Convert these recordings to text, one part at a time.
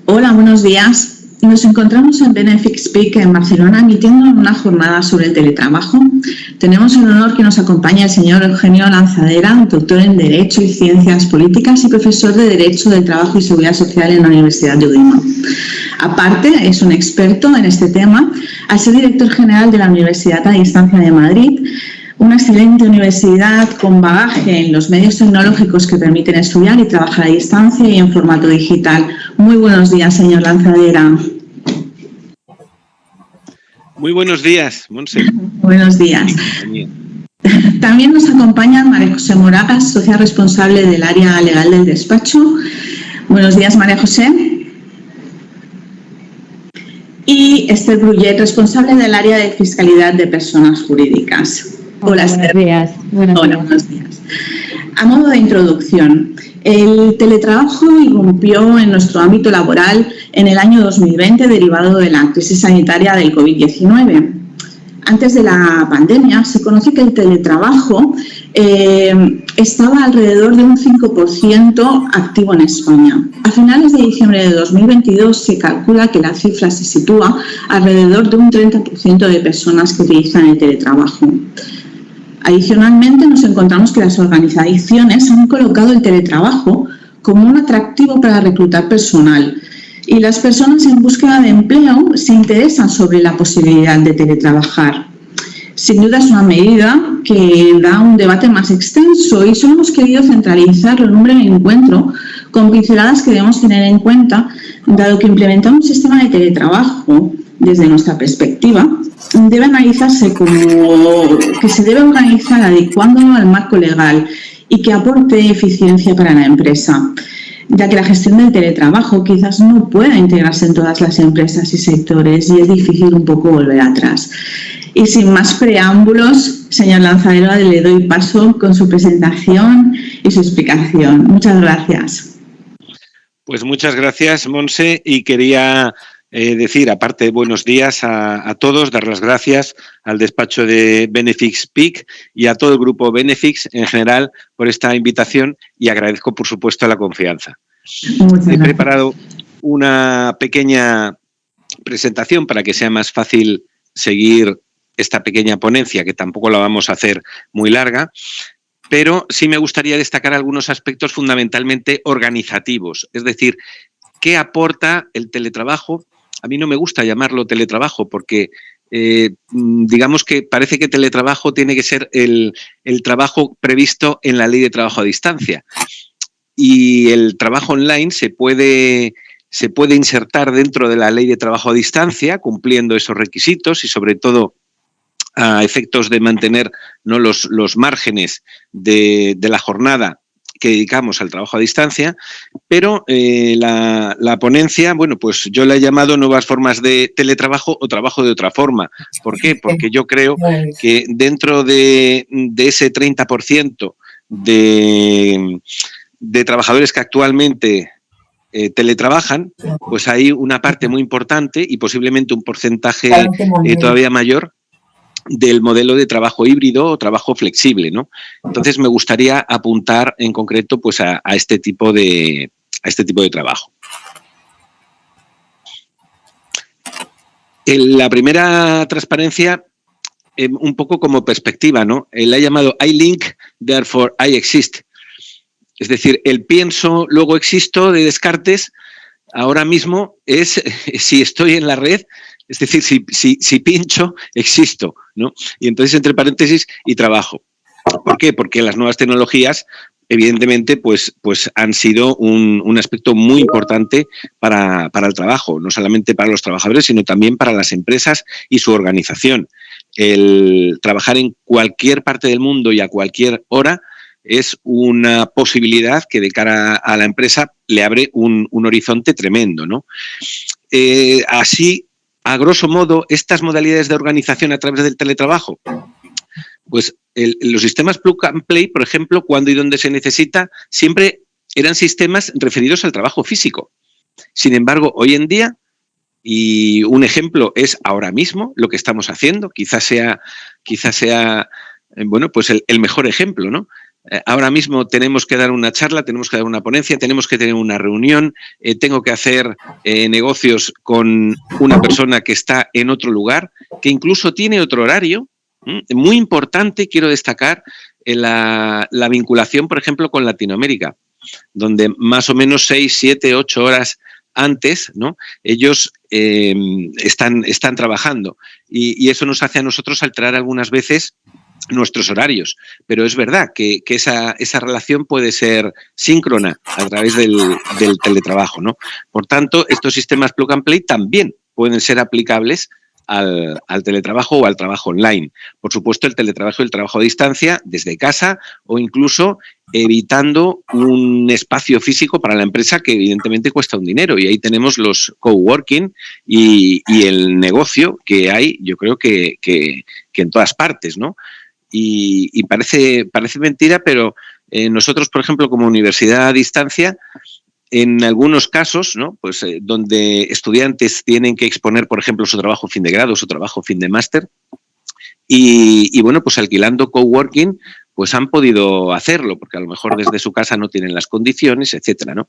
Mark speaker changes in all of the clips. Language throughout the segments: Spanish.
Speaker 1: Hola, buenos días. Nos encontramos en Benefix Peak en Barcelona emitiendo una jornada sobre el teletrabajo. Tenemos el honor que nos acompañe el señor Eugenio Lanzadera, doctor en Derecho y Ciencias Políticas y profesor de Derecho del Trabajo y Seguridad Social en la Universidad de Udine. Aparte, es un experto en este tema, al ser director general de la Universidad a Distancia de Madrid, una excelente universidad con bagaje en los medios tecnológicos que permiten estudiar y trabajar a distancia y en formato digital. Muy buenos días, señor Lanzadera.
Speaker 2: Muy buenos días, Monse.
Speaker 1: Buenos días. También nos acompaña María José Moragas, socia responsable del área legal del despacho. Buenos días, María José. Y Esther Brullet, responsable del área de fiscalidad de personas jurídicas. Hola, Esther.
Speaker 3: Buenos días.
Speaker 1: Buenos días. A modo de introducción, el teletrabajo irrumpió en nuestro ámbito laboral en el año 2020 derivado de la crisis sanitaria del COVID-19. Antes de la pandemia se conoció que el teletrabajo estaba alrededor de un 5% activo en España. A finales de diciembre de 2022 se calcula que la cifra se sitúa alrededor de un 30% de personas que utilizan el teletrabajo. Adicionalmente, nos encontramos que las organizaciones han colocado el teletrabajo como un atractivo para reclutar personal y las personas en búsqueda de empleo se interesan sobre la posibilidad de teletrabajar. Sin duda es una medida que da un debate más extenso y solo hemos querido centralizarlo en un breve encuentro con pinceladas que debemos tener en cuenta, dado que implementar un sistema de teletrabajo desde nuestra perspectiva debe analizarse como que se debe organizar adecuándolo al marco legal y que aporte eficiencia para la empresa, ya que la gestión del teletrabajo quizás no pueda integrarse en todas las empresas y sectores y es difícil un poco volver atrás. Y sin más preámbulos, señor Lanzadera, le doy paso con su presentación y su explicación. Muchas gracias.
Speaker 2: Pues muchas gracias, Monse, y quería decir, aparte de buenos días a todos, dar las gracias al despacho de Benefix Peak y a todo el grupo Benefix en general por esta invitación y agradezco, por supuesto, la confianza. He preparado una pequeña presentación para que sea más fácil seguir esta pequeña ponencia, que tampoco la vamos a hacer muy larga, pero sí me gustaría destacar algunos aspectos fundamentalmente organizativos, es decir, ¿qué aporta el teletrabajo? A mí no me gusta llamarlo teletrabajo porque digamos que parece que teletrabajo tiene que ser el trabajo previsto en la Ley de Trabajo a Distancia y el trabajo online se puede insertar dentro de la Ley de Trabajo a Distancia cumpliendo esos requisitos y sobre todo a efectos de mantener, ¿no?, los márgenes de la jornada que dedicamos al trabajo a distancia, pero la ponencia, bueno, pues yo la he llamado nuevas formas de teletrabajo o trabajo de otra forma. ¿Por qué? Porque yo creo que dentro de ese 30% de trabajadores que actualmente teletrabajan, pues hay una parte muy importante y posiblemente un porcentaje todavía mayor del modelo de trabajo híbrido o trabajo flexible, ¿no? Entonces me gustaría apuntar en concreto pues a este tipo de trabajo. La primera transparencia, un poco como perspectiva, ¿no? La he llamado I link, therefore I exist. Es decir, el pienso, luego existo de Descartes, ahora mismo es si estoy en la red. Es decir, si pincho, existo, ¿no? Y entonces, entre paréntesis, y trabajo. ¿Por qué? Porque las nuevas tecnologías, evidentemente, pues han sido un aspecto muy importante para el trabajo, no solamente para los trabajadores, sino también para las empresas y su organización. El trabajar en cualquier parte del mundo y a cualquier hora es una posibilidad que de cara a la empresa le abre un horizonte tremendo, ¿no? Así, a grosso modo, estas modalidades de organización a través del teletrabajo, pues los sistemas plug and play, por ejemplo, cuando y donde se necesita, siempre eran sistemas referidos al trabajo físico. Sin embargo, hoy en día, y un ejemplo es ahora mismo lo que estamos haciendo, quizás sea bueno, pues el mejor ejemplo, ¿no? ahora mismo tenemos que dar una charla, tenemos que dar una ponencia, tenemos que tener una reunión, tengo que hacer negocios con una persona que está en otro lugar, que incluso tiene otro horario. Muy importante, quiero destacar, la vinculación, por ejemplo, con Latinoamérica, donde más o menos 6, 7, 8 horas antes, ¿no?, ellos están trabajando y eso nos hace a nosotros alterar algunas veces nuestros horarios, pero es verdad que esa relación puede ser síncrona a través del teletrabajo, ¿no? Por tanto, estos sistemas plug and play también pueden ser aplicables al teletrabajo o al trabajo online. Por supuesto, el teletrabajo y el trabajo a distancia desde casa o incluso evitando un espacio físico para la empresa que evidentemente cuesta un dinero. Y ahí tenemos los coworking y el negocio que hay, yo creo que en todas partes, ¿no? Y parece mentira, pero nosotros, por ejemplo, como universidad a distancia, en algunos casos, ¿no?, pues donde estudiantes tienen que exponer, por ejemplo, su trabajo fin de grado, su trabajo fin de máster, y bueno, pues alquilando coworking, pues han podido hacerlo, porque a lo mejor desde su casa no tienen las condiciones, etcétera, ¿no?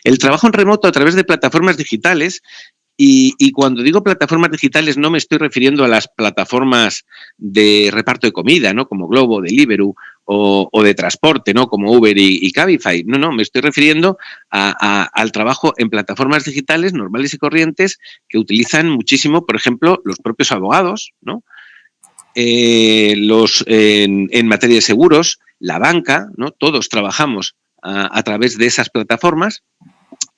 Speaker 2: El trabajo en remoto a través de plataformas digitales. Y cuando digo plataformas digitales no me estoy refiriendo a las plataformas de reparto de comida, ¿no?, como Globo, Deliveroo o de transporte, ¿no?, como Uber y Cabify. No, me estoy refiriendo al trabajo en plataformas digitales normales y corrientes que utilizan muchísimo, por ejemplo, los propios abogados, ¿no?, en materia de seguros, la banca, ¿no?, todos trabajamos a través de esas plataformas.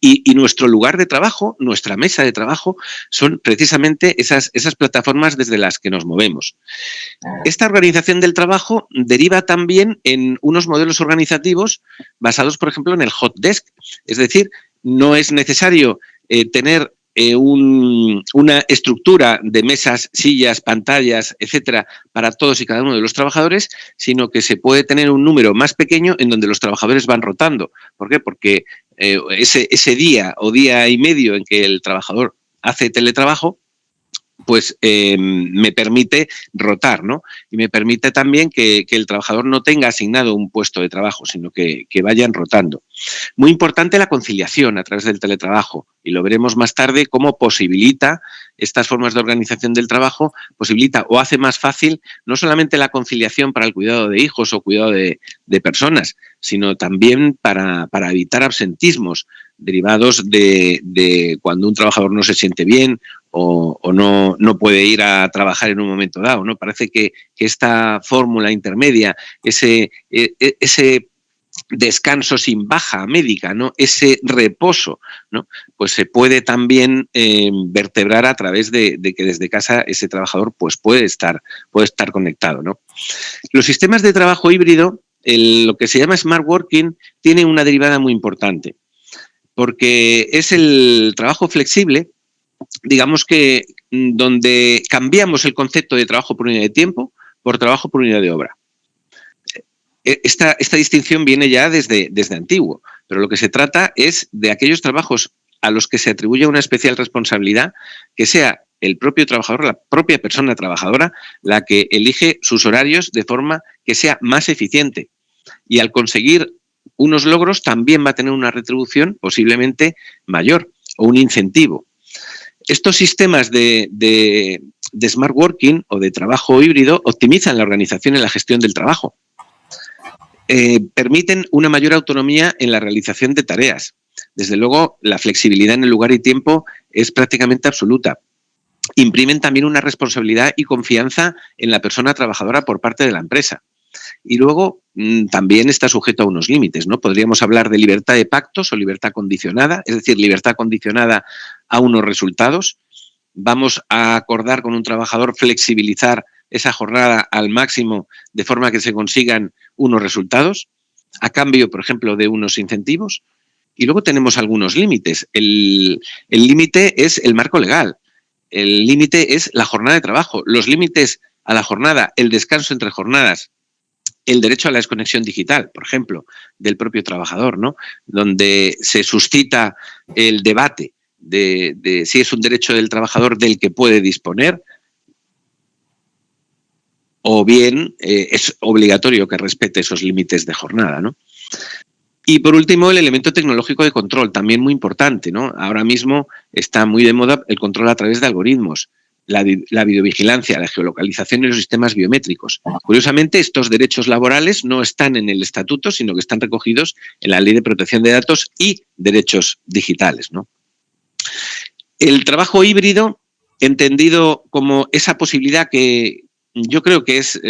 Speaker 2: Y nuestro lugar de trabajo, nuestra mesa de trabajo, son precisamente esas plataformas desde las que nos movemos. Esta organización del trabajo deriva también en unos modelos organizativos basados, por ejemplo, en el hot desk. Es decir, no es necesario tener una estructura de mesas, sillas, pantallas, etcétera, para todos y cada uno de los trabajadores, sino que se puede tener un número más pequeño en donde los trabajadores van rotando. ¿Por qué? Porque ese día o día y medio en que el trabajador hace teletrabajo, pues me permite rotar, ¿no? Y me permite también que el trabajador no tenga asignado un puesto de trabajo, sino que vayan rotando. Muy importante la conciliación a través del teletrabajo, y lo veremos más tarde cómo posibilita estas formas de organización del trabajo, posibilita o hace más fácil no solamente la conciliación para el cuidado de hijos o cuidado de personas, sino también para evitar absentismos derivados de cuando un trabajador no se siente bien o no puede ir a trabajar en un momento dado, ¿no? Parece que esta fórmula intermedia, ese descanso sin baja médica, ¿no?, ese reposo, ¿no?, pues se puede también vertebrar a través de que desde casa ese trabajador pues puede estar conectado, ¿no? Los sistemas de trabajo híbrido, lo que se llama smart working, tiene una derivada muy importante, porque es el trabajo flexible, digamos que donde cambiamos el concepto de trabajo por unidad de tiempo por trabajo por unidad de obra. Esta distinción viene ya desde antiguo, pero lo que se trata es de aquellos trabajos a los que se atribuye una especial responsabilidad, que sea el propio trabajador, la propia persona trabajadora, la que elige sus horarios de forma que sea más eficiente. Y al conseguir unos logros también va a tener una retribución posiblemente mayor o un incentivo. Estos sistemas de smart working o de trabajo híbrido optimizan la organización y la gestión del trabajo. Permiten una mayor autonomía en la realización de tareas. Desde luego, la flexibilidad en el lugar y tiempo es prácticamente absoluta. Imprimen también una responsabilidad y confianza en la persona trabajadora por parte de la empresa. Y luego también está sujeto a unos límites, ¿no? Podríamos hablar de libertad de pactos o libertad condicionada, es decir, libertad condicionada a unos resultados. Vamos a acordar con un trabajador flexibilizar esa jornada al máximo de forma que se consigan unos resultados, a cambio, por ejemplo, de unos incentivos. Y luego tenemos algunos límites. El límite es el marco legal. El límite es la jornada de trabajo. Los límites a la jornada, el descanso entre jornadas, el derecho a la desconexión digital, por ejemplo, del propio trabajador, ¿no?, donde se suscita el debate de si es un derecho del trabajador del que puede disponer. o bien es obligatorio que respete esos límites de jornada, ¿no? Y por último, el elemento tecnológico de control, también muy importante, ¿no? Ahora mismo está muy de moda el control a través de algoritmos, la videovigilancia, la geolocalización y los sistemas biométricos. Curiosamente, estos derechos laborales no están en el estatuto, sino que están recogidos en la Ley de Protección de Datos y Derechos Digitales, ¿no? El trabajo híbrido, entendido como esa posibilidad que yo creo que es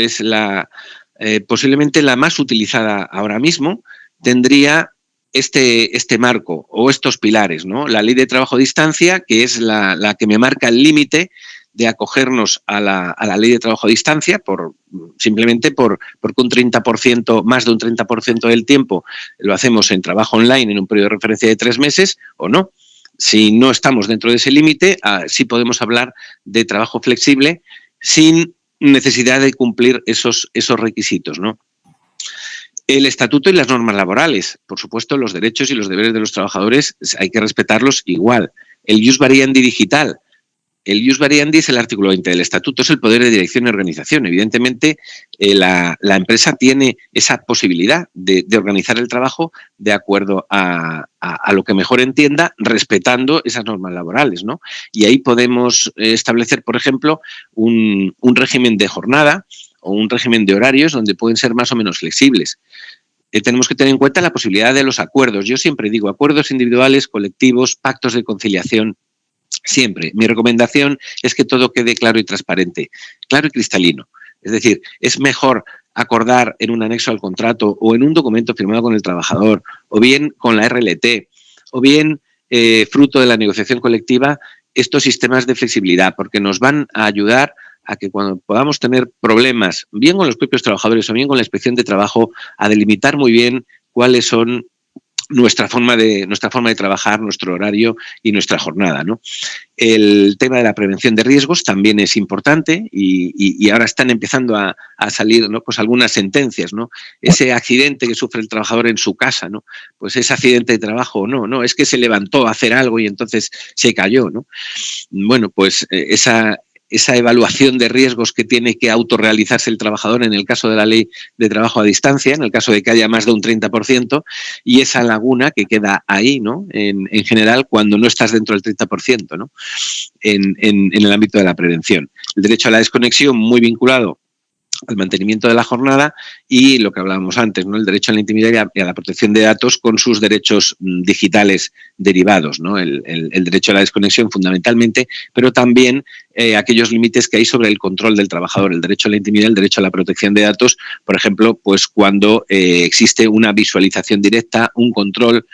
Speaker 2: posiblemente la más utilizada ahora mismo, tendría este marco o estos pilares, ¿no? La Ley de Trabajo a Distancia, que es la que me marca el límite de acogernos a la Ley de Trabajo a Distancia simplemente porque un 30%, más de un 30% del tiempo lo hacemos en trabajo online en un periodo de referencia de 3 meses o no. Si no estamos dentro de ese límite, sí podemos hablar de trabajo flexible sin necesidad de cumplir esos requisitos, ¿no? El estatuto y las normas laborales. Por supuesto, los derechos y los deberes de los trabajadores hay que respetarlos igual. El ius variandi digital. El ius variandi es el artículo 20 del estatuto, es el poder de dirección y organización. Evidentemente, la empresa tiene esa posibilidad de organizar el trabajo de acuerdo a lo que mejor entienda, respetando esas normas laborales, ¿no? Y ahí podemos establecer, por ejemplo, un régimen de jornada o un régimen de horarios donde pueden ser más o menos flexibles. Tenemos que tener en cuenta la posibilidad de los acuerdos. Yo siempre digo acuerdos individuales, colectivos, pactos de conciliación. Siempre. Mi recomendación es que todo quede claro y transparente, claro y cristalino. Es decir, es mejor acordar en un anexo al contrato o en un documento firmado con el trabajador, o bien con la RLT, o bien fruto de la negociación colectiva, estos sistemas de flexibilidad, porque nos van a ayudar a que cuando podamos tener problemas, bien con los propios trabajadores o bien con la inspección de trabajo, a delimitar muy bien cuáles son nuestra forma de trabajar, nuestro horario y nuestra jornada, ¿no? El tema de la prevención de riesgos también es importante y ahora están empezando a salir, ¿no? Pues algunas sentencias, ¿no? Ese accidente que sufre el trabajador en su casa, ¿no? Pues ese accidente de trabajo, no, es que se levantó a hacer algo y entonces se cayó, ¿no? Bueno, pues esa evaluación de riesgos que tiene que autorrealizarse el trabajador en el caso de la Ley de Trabajo a Distancia, en el caso de que haya más de un 30%, y esa laguna que queda ahí, ¿no? En general, cuando no estás dentro del 30%, ¿no? En el ámbito de la prevención. El derecho a la desconexión, muy vinculado al mantenimiento de la jornada, y lo que hablábamos antes, ¿no? El derecho a la intimidad y a la protección de datos con sus derechos digitales derivados, ¿no? El derecho a la desconexión fundamentalmente, pero también aquellos límites que hay sobre el control del trabajador, el derecho a la intimidad, el derecho a la protección de datos, por ejemplo, pues cuando existe una visualización directa, un control,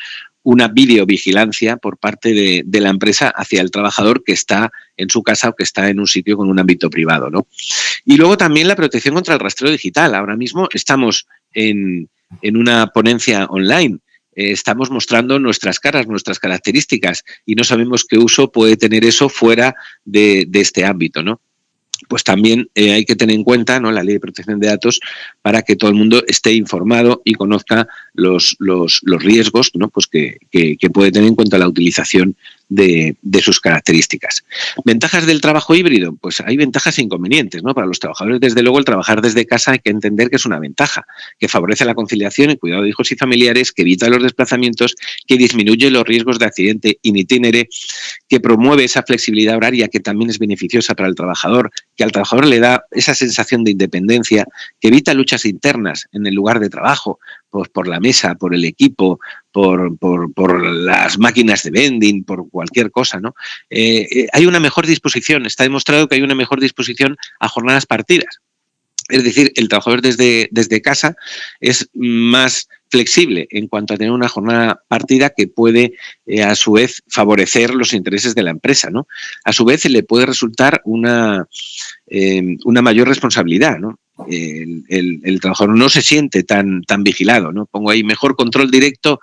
Speaker 2: una videovigilancia por parte de la empresa hacia el trabajador que está en su casa o que está en un sitio con un ámbito privado, ¿no? Y luego también la protección contra el rastreo digital. Ahora mismo estamos en una ponencia online. Estamos mostrando nuestras caras, nuestras características y no sabemos qué uso puede tener eso fuera de este ámbito, ¿no? Pues también hay que tener en cuenta, ¿no?, la Ley de Protección de Datos para que todo el mundo esté informado y conozca los riesgos, ¿no?, pues que puede tener en cuenta la utilización de sus características. ¿Ventajas del trabajo híbrido? Pues hay ventajas e inconvenientes, ¿no? Para los trabajadores, desde luego, el trabajar desde casa hay que entender que es una ventaja, que favorece la conciliación y cuidado de hijos y familiares, que evita los desplazamientos, que disminuye los riesgos de accidente in itinere, que promueve esa flexibilidad horaria que también es beneficiosa para el trabajador, que al trabajador le da esa sensación de independencia, que evita luchas internas en el lugar de trabajo, pues por la mesa, por el equipo, por las máquinas de vending, por cualquier cosa, ¿no? Hay una mejor disposición, está demostrado que hay una mejor disposición a jornadas partidas. Es decir, el trabajador desde casa es más flexible en cuanto a tener una jornada partida que puede, a su vez, favorecer los intereses de la empresa, ¿no? A su vez, le puede resultar una mayor responsabilidad, ¿no? El trabajador no se siente tan vigilado, ¿no? Pongo ahí menor control directo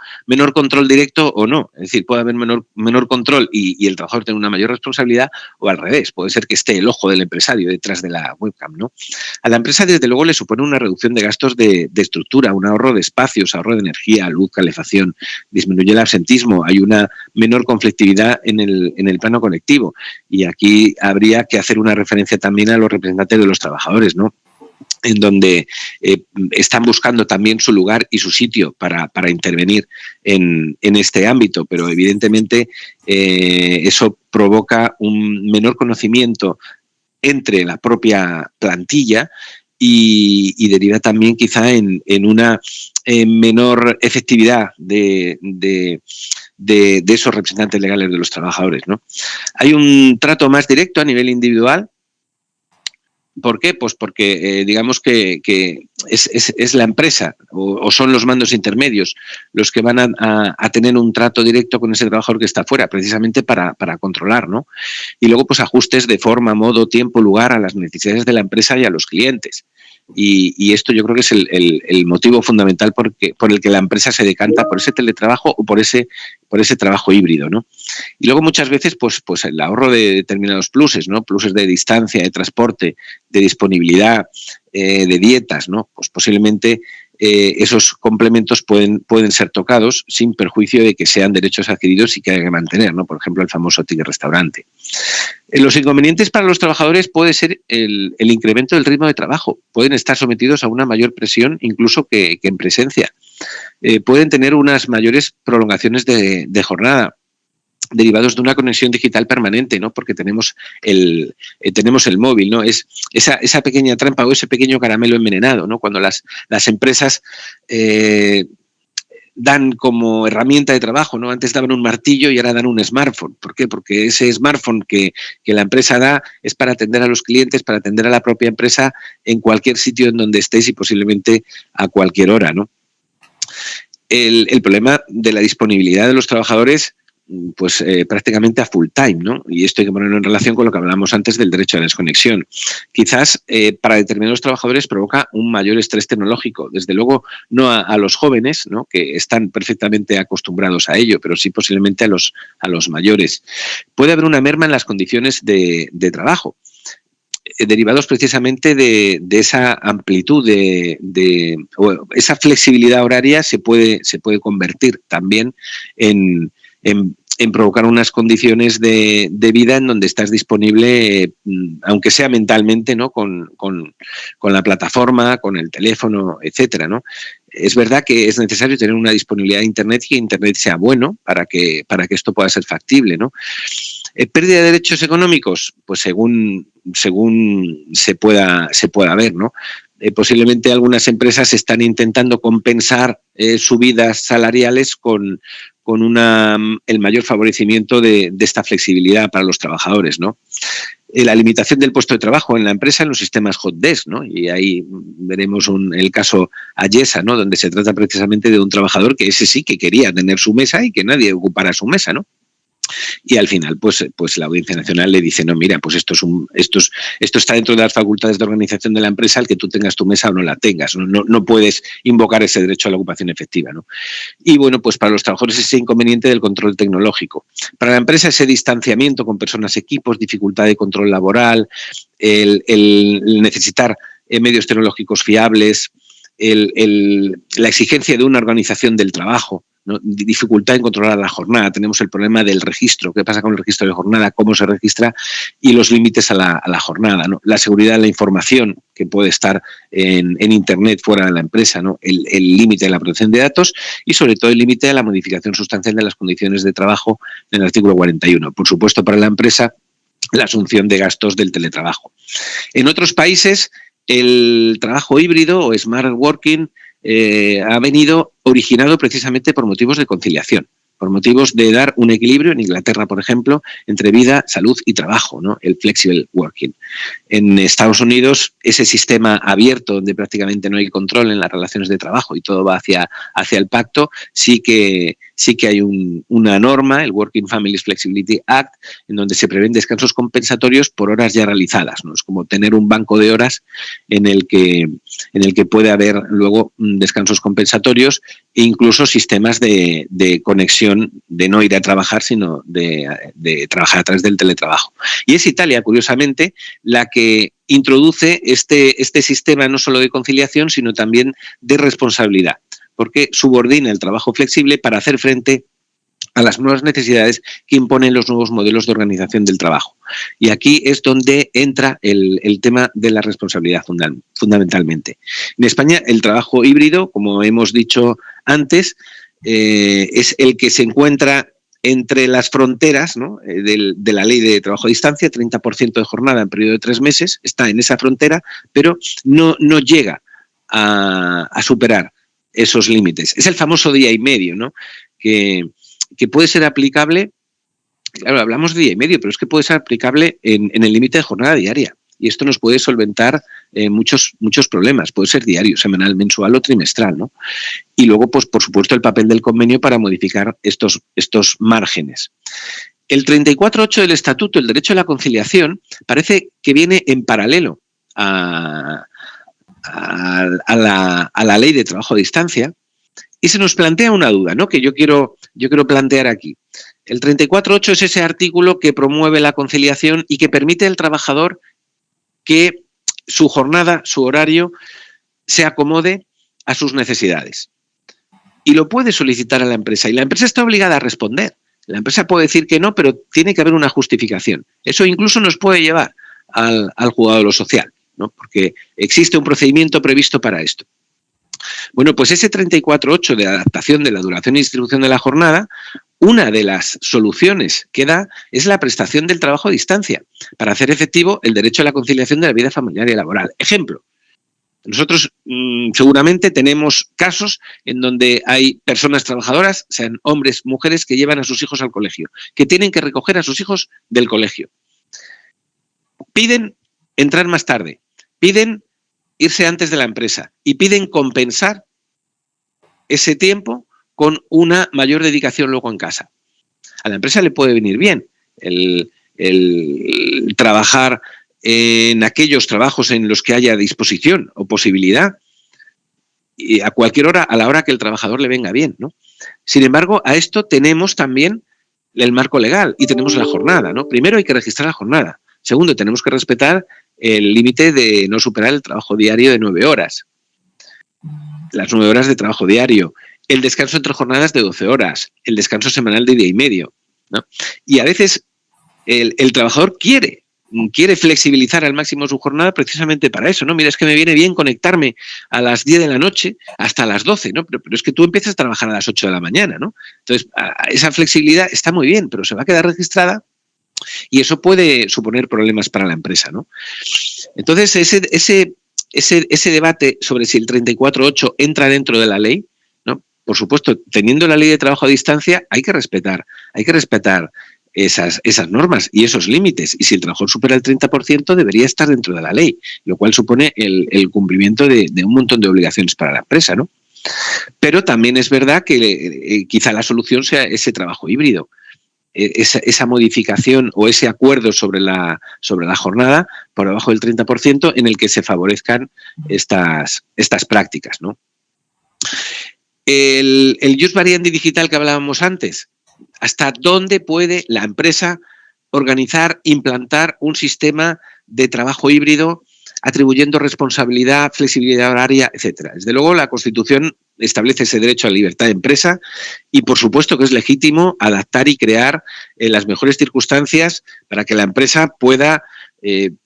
Speaker 2: o no. Es decir, puede haber menor control y el trabajador tiene una mayor responsabilidad, o al revés, puede ser que esté el ojo del empresario detrás de la webcam, ¿no? A la empresa, desde luego, le supone una reducción de gastos de estructura, un ahorro de espacios, ahorro de energía, luz, calefacción, disminuye el absentismo, hay una menor conflictividad en el plano colectivo, y aquí habría que hacer una referencia también a los representantes de los trabajadores, ¿no? en donde están buscando también su lugar y su sitio para intervenir en este ámbito, pero evidentemente eso provoca un menor conocimiento entre la propia plantilla y deriva también quizá en una menor efectividad de esos representantes legales de los trabajadores, ¿no? Hay un trato más directo a nivel individual. ¿Por qué? Pues porque digamos que es la empresa o son los mandos intermedios los que van a tener un trato directo con ese trabajador que está fuera, precisamente para controlar, ¿no? Y luego pues ajustes de forma, modo, tiempo, lugar a las necesidades de la empresa y a los clientes. Y esto yo creo que es el motivo fundamental por el que la empresa se decanta por ese teletrabajo o por ese trabajo híbrido, ¿no? Y luego muchas veces pues el ahorro de determinados pluses, ¿no? Pluses de distancia, de transporte, de disponibilidad, de dietas, ¿no? Pues posiblemente esos complementos pueden ser tocados sin perjuicio de que sean derechos adquiridos y que hay que mantener, ¿no? Por ejemplo, el famoso ticket restaurante. Los inconvenientes para los trabajadores puede ser el incremento del ritmo de trabajo. Pueden estar sometidos a una mayor presión incluso que en presencia. Pueden tener unas mayores prolongaciones de jornada, derivados de una conexión digital permanente, ¿no? Porque tenemos el móvil, ¿no? Es esa pequeña trampa o ese pequeño caramelo envenenado, ¿no? Cuando las empresas dan como herramienta de trabajo, ¿no? Antes daban un martillo y ahora dan un smartphone. ¿Por qué? Porque ese smartphone que la empresa da es para atender a los clientes, para atender a la propia empresa en cualquier sitio en donde estéis y posiblemente a cualquier hora, ¿no? El problema de la disponibilidad de los trabajadores pues prácticamente a full time, ¿no? Y esto hay que ponerlo en relación con lo que hablábamos antes del derecho a la desconexión. Quizás para determinados trabajadores provoca un mayor estrés tecnológico. Desde luego no a los jóvenes, ¿no? Que están perfectamente acostumbrados a ello, pero sí posiblemente a los mayores. Puede haber una merma en las condiciones de trabajo, derivados precisamente de esa amplitud, o esa flexibilidad horaria se puede convertir también en provocar unas condiciones de vida en donde estás disponible, aunque sea mentalmente, ¿no? Con la plataforma, con el teléfono, etcétera, ¿no? Es verdad que es necesario tener una disponibilidad de Internet y que Internet sea bueno para que esto pueda ser factible, ¿no? ¿Pérdida de derechos económicos? Pues según se pueda ver, ¿no? Posiblemente algunas empresas están intentando compensar subidas salariales con el mayor favorecimiento de esta flexibilidad para los trabajadores, ¿no? La limitación del puesto de trabajo en la empresa en los sistemas hot desk, ¿no? Y ahí veremos el caso Ayesa, ¿no? Donde se trata precisamente de un trabajador que ese sí que quería tener su mesa y que nadie ocupara su mesa, ¿no? Y al final, pues la Audiencia Nacional le dice, no, mira, pues esto está dentro de las facultades de organización de la empresa, el que tú tengas tu mesa o no la tengas. No puedes invocar ese derecho a la ocupación efectiva, ¿no? Y bueno, pues para los trabajadores ese inconveniente del control tecnológico. Para la empresa ese distanciamiento con personas, equipos, dificultad de control laboral, el necesitar medios tecnológicos fiables, la exigencia de una organización del trabajo, ¿no? Dificultad en controlar la jornada. Tenemos el problema del registro. ¿Qué pasa con el registro de jornada? ¿Cómo se registra? Y los límites a la jornada, ¿no? La seguridad de la información que puede estar en Internet fuera de la empresa, ¿no? El límite de la protección de datos y, sobre todo, el límite de la modificación sustancial de las condiciones de trabajo en el artículo 41. Por supuesto, para la empresa, la asunción de gastos del teletrabajo. En otros países, el trabajo híbrido o smart working ha venido originado precisamente por motivos de conciliación, por motivos de dar un equilibrio, en Inglaterra, por ejemplo, entre vida, salud y trabajo, ¿no? El flexible working. En Estados Unidos, ese sistema abierto, donde prácticamente no hay control en las relaciones de trabajo y todo va hacia el pacto, sí que hay una norma, el Working Families Flexibility Act, en donde se prevén descansos compensatorios por horas ya realizadas, ¿no? Es como tener un banco de horas en el que puede haber luego descansos compensatorios e incluso sistemas de conexión, de no ir a trabajar, sino de trabajar a través del teletrabajo. Y es Italia, curiosamente, la que introduce este sistema no solo de conciliación, sino también de responsabilidad, porque subordina el trabajo flexible para hacer frente a las nuevas necesidades que imponen los nuevos modelos de organización del trabajo. Y aquí es donde entra el tema de la responsabilidad fundamentalmente. En España el trabajo híbrido, como hemos dicho antes, es el que se encuentra entre las fronteras, ¿no?, de la ley de trabajo a distancia, 30% de jornada en periodo de 3 meses, está en esa frontera, pero no llega a superar esos límites. Es el famoso día y medio, ¿no?, que puede ser aplicable, claro, hablamos de día y medio, pero es que puede ser aplicable en el límite de jornada diaria. Y esto nos puede solventar muchos problemas. Puede ser diario, semanal, mensual o trimestral, ¿no? Y luego, pues, por supuesto, el papel del convenio para modificar estos márgenes. El 34.8 del Estatuto, el derecho a la conciliación, parece que viene en paralelo a la ley de trabajo a distancia. Y se nos plantea una duda, ¿no?, que yo quiero plantear aquí. El 34.8 es ese artículo que promueve la conciliación y que permite al trabajador que su jornada, su horario, se acomode a sus necesidades. Y lo puede solicitar a la empresa. Y la empresa está obligada a responder. La empresa puede decir que no, pero tiene que haber una justificación. Eso incluso nos puede llevar al juzgado de lo social, ¿no?, porque existe un procedimiento previsto para esto. Bueno, pues ese 34.8 de adaptación de la duración y distribución de la jornada, una de las soluciones que da es la prestación del trabajo a distancia para hacer efectivo el derecho a la conciliación de la vida familiar y laboral. Ejemplo, nosotros seguramente tenemos casos en donde hay personas trabajadoras, sean hombres, mujeres, que llevan a sus hijos al colegio, que tienen que recoger a sus hijos del colegio. Piden entrar más tarde, piden irse antes de la empresa y piden compensar ese tiempo con una mayor dedicación luego en casa. A la empresa le puede venir bien el trabajar en aquellos trabajos en los que haya disposición o posibilidad y a cualquier hora, a la hora que el trabajador le venga bien, ¿no? Sin embargo, a esto tenemos también el marco legal y tenemos la jornada, ¿no? Primero hay que registrar la jornada. Segundo, tenemos que respetar el límite de no superar el trabajo diario de 9 horas. Las 9 horas de trabajo diario. El descanso entre jornadas de 12 horas. El descanso semanal de día y medio, ¿no? Y a veces el trabajador quiere flexibilizar al máximo su jornada precisamente para eso, ¿no? Mira, es que me viene bien conectarme a las 10 de la noche hasta las 12, ¿no? Pero es que tú empiezas a trabajar a las 8 de la mañana, ¿no? Entonces, esa flexibilidad está muy bien, pero se va a quedar registrada y eso puede suponer problemas para la empresa, ¿no? Entonces, ese debate sobre si el 34.8 entra dentro de la ley, ¿no? Por supuesto, teniendo la ley de trabajo a distancia, hay que respetar esas normas y esos límites. Y si el trabajador supera el 30%, debería estar dentro de la ley, lo cual supone el cumplimiento de un montón de obligaciones para la empresa, ¿no? Pero también es verdad que quizá la solución sea ese trabajo híbrido. Esa modificación o ese acuerdo sobre la jornada por debajo del 30% en el que se favorezcan estas prácticas, ¿no? El Jus Variandi digital que hablábamos antes, ¿hasta dónde puede la empresa organizar, implantar un sistema de trabajo híbrido atribuyendo responsabilidad, flexibilidad horaria, etcétera? Desde luego, la Constitución establece ese derecho a la libertad de empresa y, por supuesto, que es legítimo adaptar y crear las mejores circunstancias para que la empresa pueda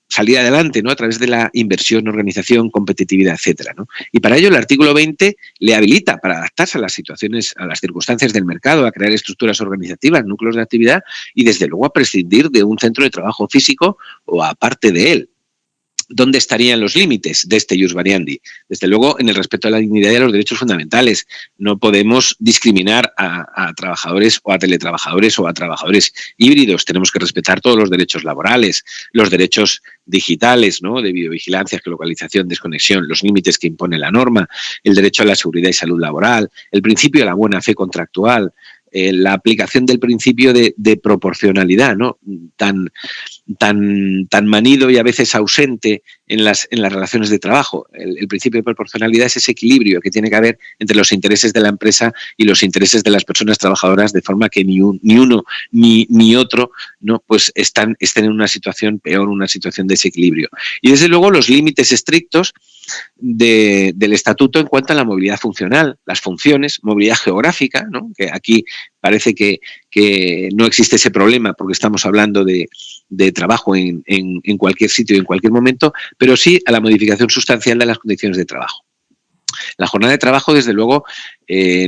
Speaker 2: salir adelante, ¿no?, a través de la inversión, organización, competitividad, etcétera, ¿no? Y para ello el artículo 20 le habilita para adaptarse a las situaciones, a las circunstancias del mercado, a crear estructuras organizativas, núcleos de actividad y, desde luego, a prescindir de un centro de trabajo físico o aparte de él. ¿Dónde estarían los límites de este Jus Variandi? Desde luego, en el respeto a la dignidad y a los derechos fundamentales. No podemos discriminar a trabajadores o a teletrabajadores o a trabajadores híbridos. Tenemos que respetar todos los derechos laborales, los derechos digitales, ¿no?, de videovigilancia, geolocalización, desconexión, los límites que impone la norma, el derecho a la seguridad y salud laboral, el principio de la buena fe contractual, la aplicación del principio de proporcionalidad, ¿no?, tan tan manido y a veces ausente en las relaciones de trabajo. El principio de proporcionalidad es ese equilibrio que tiene que haber entre los intereses de la empresa y los intereses de las personas trabajadoras, de forma que ni uno ni otro, ¿no?, pues estén en una situación peor, una situación de desequilibrio. Y desde luego los límites estrictos del estatuto en cuanto a la movilidad funcional, las funciones, movilidad geográfica, ¿no?, que aquí parece que no existe ese problema porque estamos hablando de trabajo en cualquier sitio y en cualquier momento, pero sí a la modificación sustancial de las condiciones de trabajo. La jornada de trabajo, desde luego,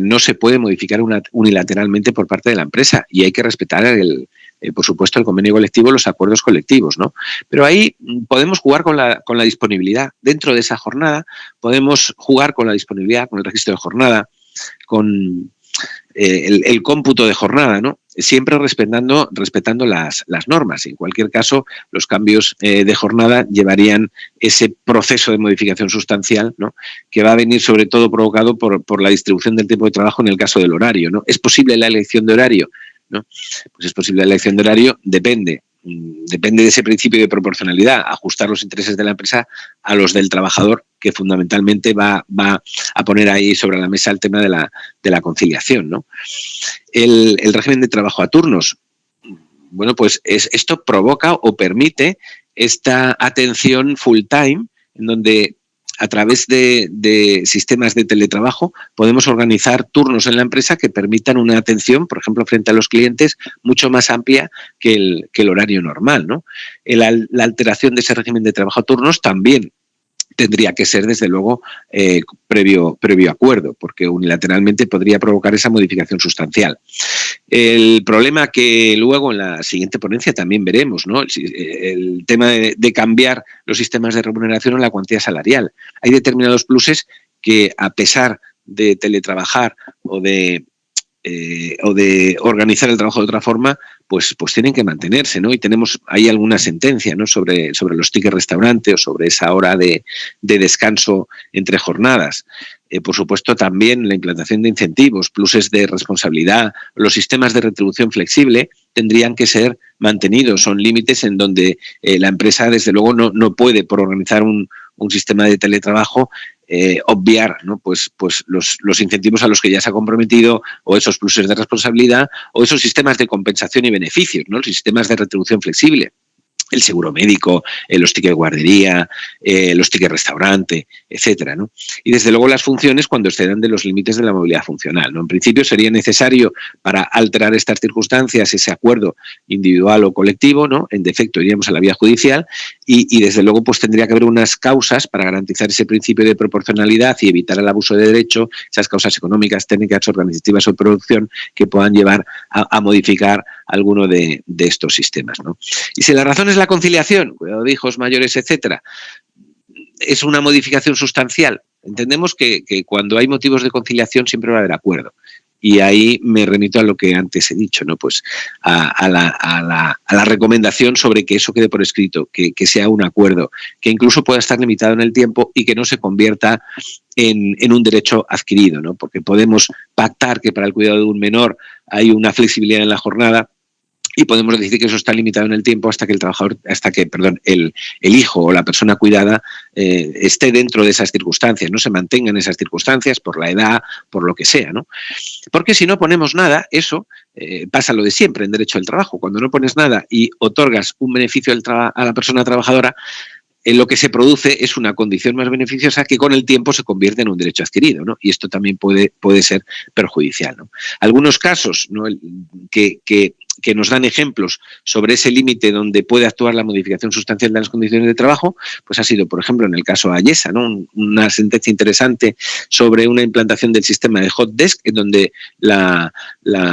Speaker 2: no se puede modificar unilateralmente por parte de la empresa y hay que respetar por supuesto, el convenio colectivo, los acuerdos colectivos, ¿no? Pero ahí podemos jugar con la disponibilidad. Dentro de esa jornada podemos jugar con la disponibilidad, con el registro de jornada, con el cómputo de jornada, ¿no? Siempre respetando las normas. En cualquier caso, los cambios de jornada llevarían ese proceso de modificación sustancial, ¿no?, que va a venir sobre todo provocado por la distribución del tiempo de trabajo en el caso del horario, ¿no? ¿Es posible la elección de horario? ¿No? Pues es posible la elección de horario, depende de ese principio de proporcionalidad, ajustar los intereses de la empresa a los del trabajador, que fundamentalmente va a poner ahí sobre la mesa el tema de la conciliación, ¿no? El régimen de trabajo a turnos, bueno, pues esto provoca o permite esta atención full time, en donde a través de sistemas de teletrabajo podemos organizar turnos en la empresa que permitan una atención, por ejemplo, frente a los clientes, mucho más amplia que el horario normal, ¿no? La alteración de ese régimen de trabajo a turnos también tendría que ser, desde luego, previo acuerdo, porque unilateralmente podría provocar esa modificación sustancial. El problema que luego en la siguiente ponencia también veremos, ¿no?, el tema de cambiar los sistemas de remuneración o la cuantía salarial. Hay determinados pluses que, a pesar de teletrabajar o de organizar el trabajo de otra forma, pues tienen que mantenerse, ¿no? Y tenemos ahí alguna sentencia, ¿no?, sobre los tickets restaurante o sobre esa hora de descanso entre jornadas. Por supuesto, también la implantación de incentivos, pluses de responsabilidad, los sistemas de retribución flexible tendrían que ser mantenidos. Son límites en donde la empresa, desde luego, no puede, por organizar un sistema de teletrabajo, obviar, ¿no?, pues los incentivos a los que ya se ha comprometido, o esos pluses de responsabilidad, o esos sistemas de compensación y beneficios, ¿no?, los sistemas de retribución flexible. El seguro médico, los tickets guardería, los tickets restaurante, etcétera, ¿no? Y desde luego las funciones cuando excedan de los límites de la movilidad funcional, ¿no? En principio sería necesario, para alterar estas circunstancias, ese acuerdo individual o colectivo, ¿no? En defecto iríamos a la vía judicial y desde luego pues tendría que haber unas causas para garantizar ese principio de proporcionalidad y evitar el abuso de derecho, esas causas económicas, técnicas, organizativas o de producción que puedan llevar a modificar alguno de estos sistemas, ¿no? Y si la razón es la conciliación, cuidado de hijos mayores, etcétera, es una modificación sustancial. Entendemos que cuando hay motivos de conciliación siempre va a haber acuerdo. Y ahí me remito a lo que antes he dicho, ¿no? Pues a la recomendación sobre que eso quede por escrito, que sea un acuerdo, que incluso pueda estar limitado en el tiempo y que no se convierta en un derecho adquirido, ¿no? Porque podemos pactar que para el cuidado de un menor hay una flexibilidad en la jornada, y podemos decir que eso está limitado en el tiempo hasta que el hijo o la persona cuidada esté dentro de esas circunstancias, no se mantenga en esas circunstancias por la edad, por lo que sea, ¿no? Porque si no ponemos nada, eso pasa lo de siempre en derecho del trabajo. Cuando no pones nada y otorgas un beneficio a la persona trabajadora, lo que se produce es una condición más beneficiosa que con el tiempo se convierte en un derecho adquirido, ¿no? Y esto también puede ser perjudicial, ¿no? Algunos casos, ¿no?, que nos dan ejemplos sobre ese límite donde puede actuar la modificación sustancial de las condiciones de trabajo, pues ha sido, por ejemplo, en el caso Ayesa, ¿no?, una sentencia interesante sobre una implantación del sistema de hot desk, en donde la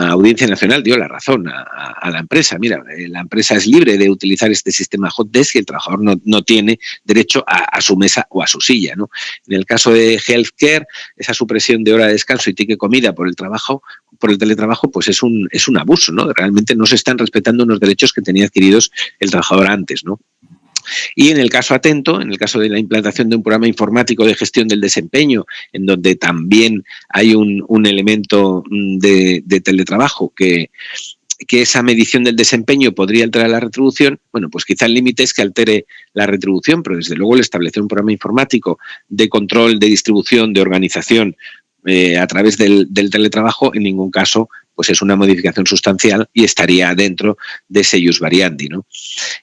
Speaker 2: Audiencia Nacional dio la razón a la empresa. Mira, la empresa es libre de utilizar este sistema hot desk y el trabajador no tiene derecho a su mesa o a su silla, ¿no? En el caso de healthcare, esa supresión de hora de descanso y ticket comida por el teletrabajo, pues es un abuso, ¿no? Realmente no se están respetando unos derechos que tenía adquiridos el trabajador antes, ¿no? Y en el caso Atento, en el caso de la implantación de un programa informático de gestión del desempeño, en donde también hay un elemento de teletrabajo que que esa medición del desempeño podría alterar la retribución, bueno, pues quizá el límite es que altere la retribución, pero desde luego el establecer un programa informático de control, de distribución, de organización a través del teletrabajo, en ningún caso pues es una modificación sustancial y estaría dentro de ese ius variandi, ¿no?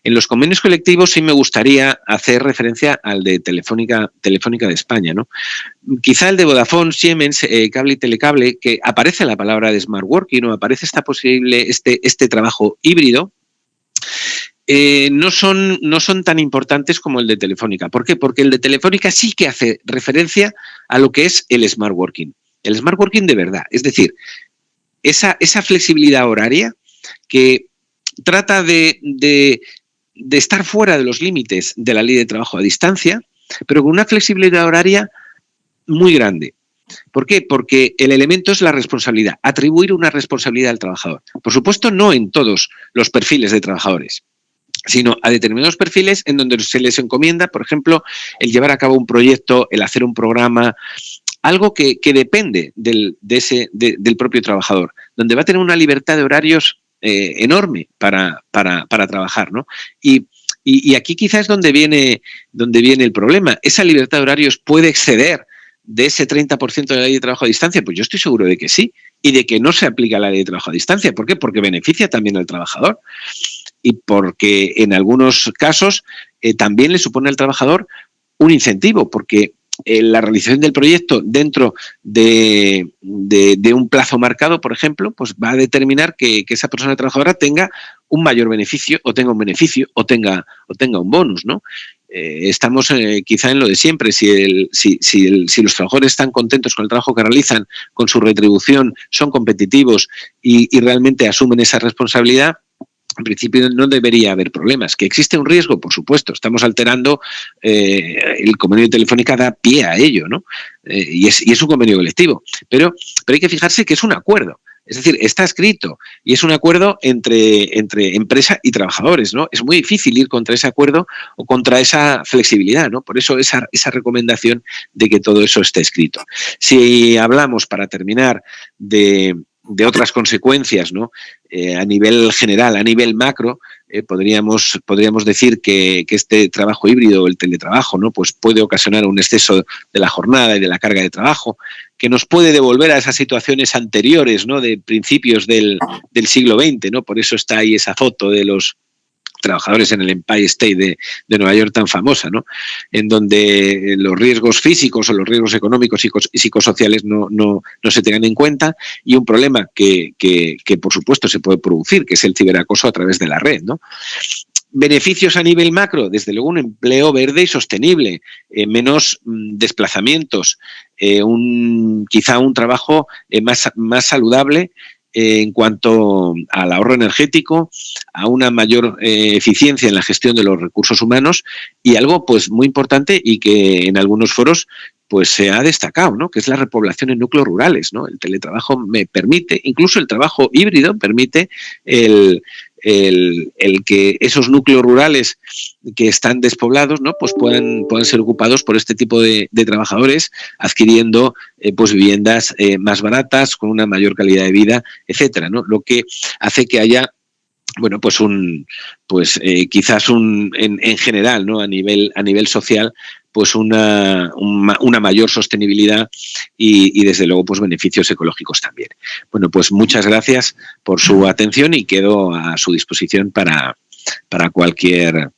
Speaker 2: En los convenios colectivos sí me gustaría hacer referencia al de Telefónica de España, ¿no? Quizá el de Vodafone, Siemens, Cable y Telecable, que aparece la palabra de smart working o aparece este trabajo híbrido, no son tan importantes como el de Telefónica. ¿Por qué? Porque el de Telefónica sí que hace referencia a lo que es el smart working. El smart working de verdad, es decir, esa flexibilidad horaria que trata de estar fuera de los límites de la ley de trabajo a distancia, pero con una flexibilidad horaria muy grande. ¿Por qué? Porque el elemento es la responsabilidad, atribuir una responsabilidad al trabajador. Por supuesto, no en todos los perfiles de trabajadores, sino a determinados perfiles en donde se les encomienda, por ejemplo, el llevar a cabo un proyecto, el hacer un programa, algo que depende del propio trabajador, donde va a tener una libertad de horarios enorme para trabajar, ¿no? Y aquí quizás es donde viene el problema. ¿Esa libertad de horarios puede exceder de ese 30% de la ley de trabajo a distancia? Pues yo estoy seguro de que sí, y de que no se aplica la ley de trabajo a distancia. ¿Por qué? Porque beneficia también al trabajador y porque en algunos casos también le supone al trabajador un incentivo, porque la realización del proyecto dentro de un plazo marcado, por ejemplo, pues va a determinar que esa persona trabajadora tenga un mayor beneficio, o tenga un beneficio, o tenga un bonus, ¿no? Estamos quizá en lo de siempre. Si los trabajadores están contentos con el trabajo que realizan, con su retribución, son competitivos y realmente asumen esa responsabilidad, en principio no debería haber problemas. ¿Que existe un riesgo? Por supuesto, estamos alterando, el convenio de Telefónica da pie a ello, ¿no? Y es un convenio colectivo, pero hay que fijarse que es un acuerdo. Es decir, está escrito y es un acuerdo entre empresa y trabajadores, ¿no? Es muy difícil ir contra ese acuerdo o contra esa flexibilidad, ¿no? Por eso esa recomendación de que todo eso esté escrito. Si hablamos, para terminar, de otras consecuencias, ¿no? A nivel general, a nivel macro, podríamos decir que este trabajo híbrido, el teletrabajo, ¿no? Pues puede ocasionar un exceso de la jornada y de la carga de trabajo, que nos puede devolver a esas situaciones anteriores, ¿no? De principios del siglo XX, ¿no? Por eso está ahí esa foto de los trabajadores en el Empire State de Nueva York tan famosa, ¿no? En donde los riesgos físicos o los riesgos económicos y psicosociales no se tengan en cuenta, y un problema que por supuesto se puede producir, que es el ciberacoso a través de la red, ¿no? Beneficios a nivel macro, desde luego un empleo verde y sostenible, menos desplazamientos, quizá un trabajo más saludable en cuanto al ahorro energético, a una mayor eficiencia en la gestión de los recursos humanos, y algo pues muy importante y que en algunos foros pues se ha destacado, ¿no? Que es la repoblación en núcleos rurales, ¿no? El teletrabajo me permite, incluso el trabajo híbrido permite el que esos núcleos rurales que están despoblados, ¿no? Pues puedan ser ocupados por este tipo de trabajadores, adquiriendo pues viviendas más baratas, con una mayor calidad de vida, etcétera, ¿no? Lo que hace que haya, bueno, pues quizás en general, ¿no? A nivel social, pues una mayor sostenibilidad y desde luego pues beneficios ecológicos también. Bueno, pues muchas gracias por su atención y quedo a su disposición para cualquier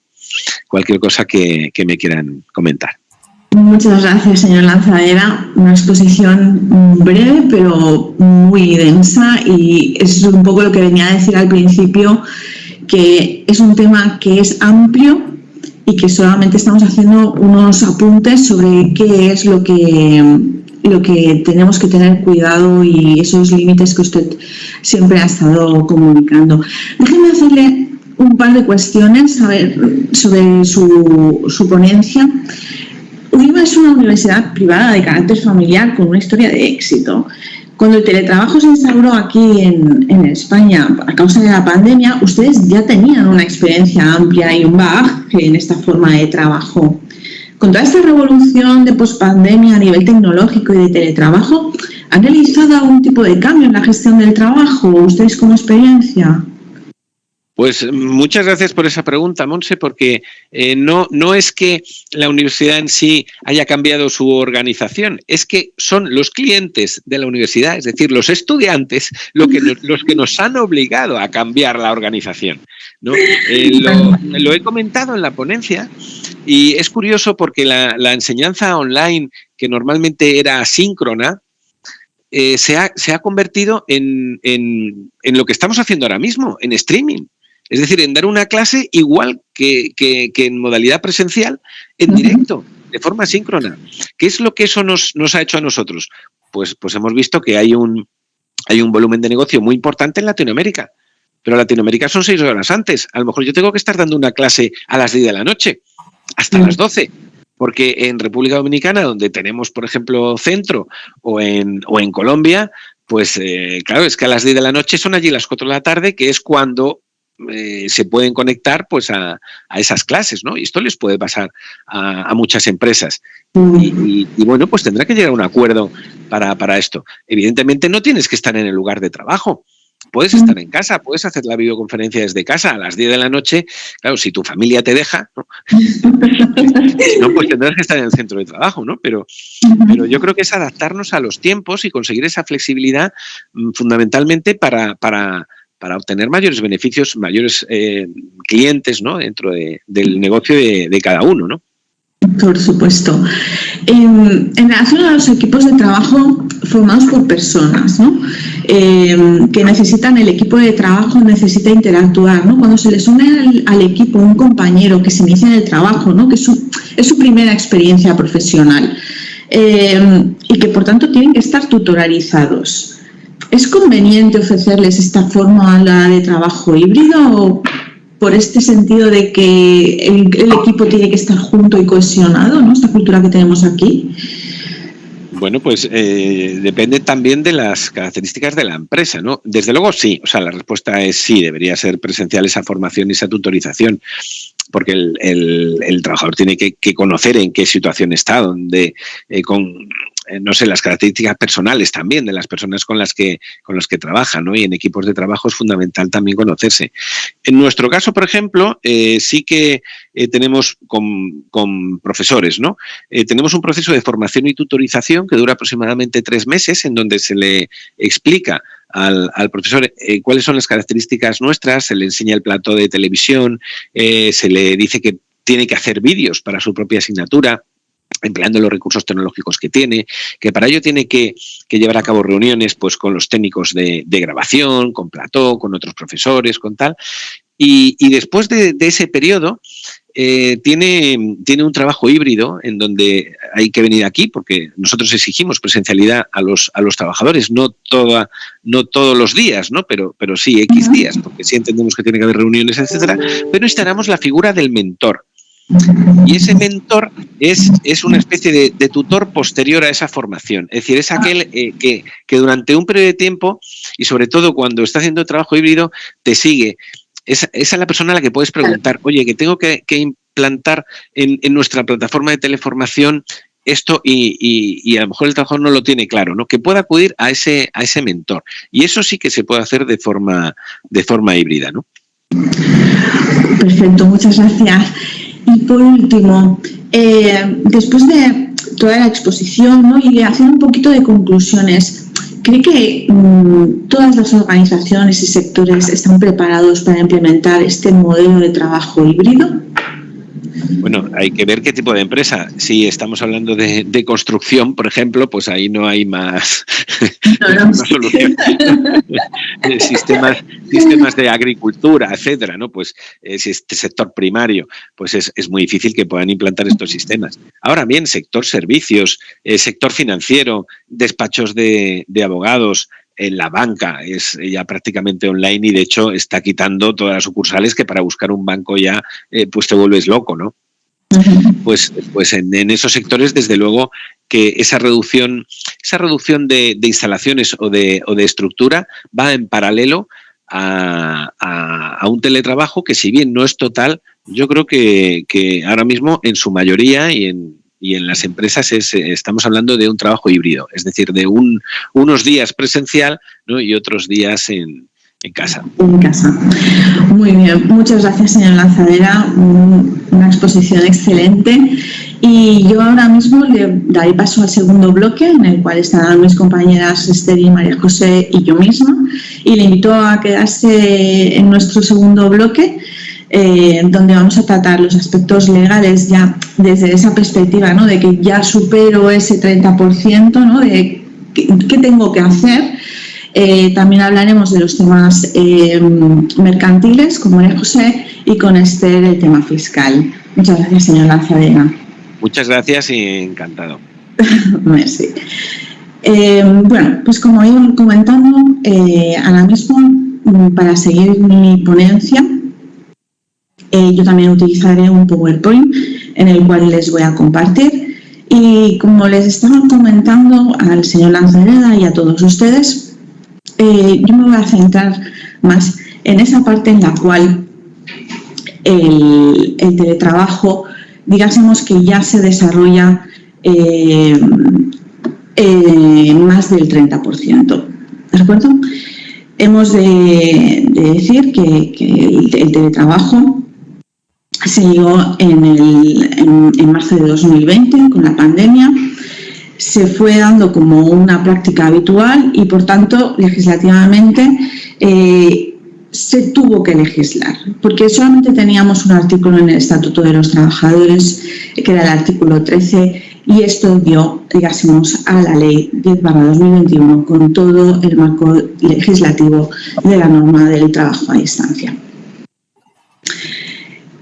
Speaker 2: cosa que me quieran comentar.
Speaker 1: Muchas gracias, señor Lanzadera. Una exposición breve pero muy densa, y es un poco lo que venía a decir al principio, que es un tema que es amplio y que solamente estamos haciendo unos apuntes sobre qué es lo que tenemos que tener cuidado y esos límites que usted siempre ha estado comunicando. Déjeme hacerle un par de cuestiones sobre su ponencia. UIVA es una universidad privada de carácter familiar con una historia de éxito. Cuando el teletrabajo se instauró aquí en España a causa de la pandemia, ustedes ya tenían una experiencia amplia y un bagaje en esta forma de trabajo. Con toda esta revolución de pospandemia a nivel tecnológico y de teletrabajo, ¿han realizado algún tipo de cambio en la gestión del trabajo ustedes como experiencia?
Speaker 2: Pues muchas gracias por esa pregunta, Monse, porque no es que la universidad en sí haya cambiado su organización, es que son los clientes de la universidad, es decir, los estudiantes, los que nos han obligado a cambiar la organización, ¿no? Lo he comentado en la ponencia y es curioso porque la enseñanza online, que normalmente era asíncrona, se ha convertido en lo que estamos haciendo ahora mismo, en streaming. Es decir, en dar una clase igual que en modalidad presencial, en directo, de forma síncrona. ¿Qué es lo que eso nos ha hecho a nosotros? Pues hemos visto que hay un volumen de negocio muy importante en Latinoamérica. Pero Latinoamérica son 6 horas antes. A lo mejor yo tengo que estar dando una clase a las 10 de la noche, hasta las 12. Porque en República Dominicana, donde tenemos, por ejemplo, centro, o en Colombia, pues claro, es que a las 10 de la noche son allí las 4 de la tarde, que es cuando se pueden conectar pues a esas clases, ¿no? Y esto les puede pasar a muchas empresas. Y bueno, pues tendrá que llegar a un acuerdo para esto. Evidentemente no tienes que estar en el lugar de trabajo. Puedes estar en casa, puedes hacer la videoconferencia desde casa a las 10 de la noche. Claro, si tu familia te deja, ¿no? Si no, pues tendrás que estar en el centro de trabajo, ¿no? Pero yo creo que es adaptarnos a los tiempos y conseguir esa flexibilidad fundamentalmente para obtener mayores beneficios, mayores clientes, ¿no? Dentro del negocio de cada uno, ¿no?
Speaker 1: Por supuesto. En relación a los equipos de trabajo formados por personas, ¿no? Que necesitan, el equipo de trabajo necesita interactuar, ¿no? Cuando se les une al equipo un compañero que se inicia en el trabajo, ¿no? Que es su primera experiencia profesional y que por tanto tienen que estar tutorializados. ¿Es conveniente ofrecerles esta fórmula de trabajo híbrido o por este sentido de que el equipo tiene que estar junto y cohesionado, ¿no? Esta cultura que tenemos aquí?
Speaker 2: Bueno, pues depende también de las características de la empresa, ¿no? Desde luego sí, o sea, la respuesta es sí, debería ser presencial esa formación y esa tutorización, porque el trabajador tiene que conocer en qué situación está, donde no sé, las características personales también de las personas con las que trabajan, ¿no? Y en equipos de trabajo es fundamental también conocerse. En nuestro caso, por ejemplo, sí que tenemos con profesores, ¿no? Tenemos un proceso de formación y tutorización que dura aproximadamente 3 meses, en donde se le explica al profesor cuáles son las características nuestras, se le enseña el plató de televisión, se le dice que tiene que hacer vídeos para su propia asignatura, empleando los recursos tecnológicos que tiene, que para ello tiene que llevar a cabo reuniones pues con los técnicos de grabación, con plató, con otros profesores, con tal. Y después de ese periodo tiene un trabajo híbrido en donde hay que venir aquí, porque nosotros exigimos presencialidad a los trabajadores, no todos los días, ¿no? Pero sí X días, porque sí entendemos que tiene que haber reuniones, etcétera, pero instalamos la figura del mentor. Y ese mentor es una especie de tutor posterior a esa formación. Es decir, es aquel que durante un periodo de tiempo, y sobre todo cuando está haciendo trabajo híbrido, te sigue. Esa es la persona a la que puedes preguntar, oye, que tengo que implantar en nuestra plataforma de teleformación esto y a lo mejor el trabajador no lo tiene claro, ¿no? Que pueda acudir a ese mentor. Y eso sí que se puede hacer de forma híbrida, ¿no?
Speaker 1: Perfecto, muchas gracias. Y por último, después de toda la exposición, ¿no? Y haciendo un poquito de conclusiones, ¿cree que todas las organizaciones y sectores están preparados para implementar este modelo de trabajo híbrido?
Speaker 2: Bueno, hay que ver qué tipo de empresa. Si estamos hablando de construcción, por ejemplo, pues ahí no hay más solución. Sistemas de agricultura, etcétera, ¿no? Pues si este sector primario, pues es muy difícil que puedan implantar estos sistemas. Ahora bien, sector servicios, sector financiero, despachos de abogados, en la banca es ya prácticamente online y de hecho está quitando todas las sucursales, que para buscar un banco ya pues te vuelves loco, ¿no? Pues en esos sectores, desde luego, que esa reducción de instalaciones o de estructura va en paralelo a un teletrabajo que, si bien no es total, yo creo que ahora mismo en su mayoría y en las empresas estamos hablando de un trabajo híbrido, es decir, de unos días presencial, ¿no? Y otros días en en casa.
Speaker 1: En casa. Muy bien, muchas gracias, señor Lanzadera. Una exposición excelente. Y yo ahora mismo le daré paso al segundo bloque, en el cual estarán mis compañeras Esther y María José y yo misma. Y le invito a quedarse en nuestro segundo bloque, donde vamos a tratar los aspectos legales ya desde esa perspectiva, ¿no?, de que ya supero ese 30%, ¿no?, de qué tengo que hacer. También hablaremos de los temas mercantiles con María José y con Esther el tema fiscal. Muchas gracias, señor Lanzadera.
Speaker 2: Muchas gracias y encantado.
Speaker 1: Merci. Bueno, pues como iba comentando, ahora mismo, para seguir mi ponencia, yo también utilizaré un PowerPoint en el cual les voy a compartir. Y como les estaba comentando al señor Lanzadera y a todos ustedes, yo me voy a centrar más en esa parte en la cual el teletrabajo, digásemos que ya se desarrolla más del 30%. ¿De acuerdo? Hemos de decir que el teletrabajo se llegó en marzo de 2020 con la pandemia. Se fue dando como una práctica habitual y, por tanto, legislativamente se tuvo que legislar, porque solamente teníamos un artículo en el Estatuto de los Trabajadores, que era el artículo 13, y esto dio, digásemos, a la Ley 10/2021 con todo el marco legislativo de la norma del trabajo a distancia.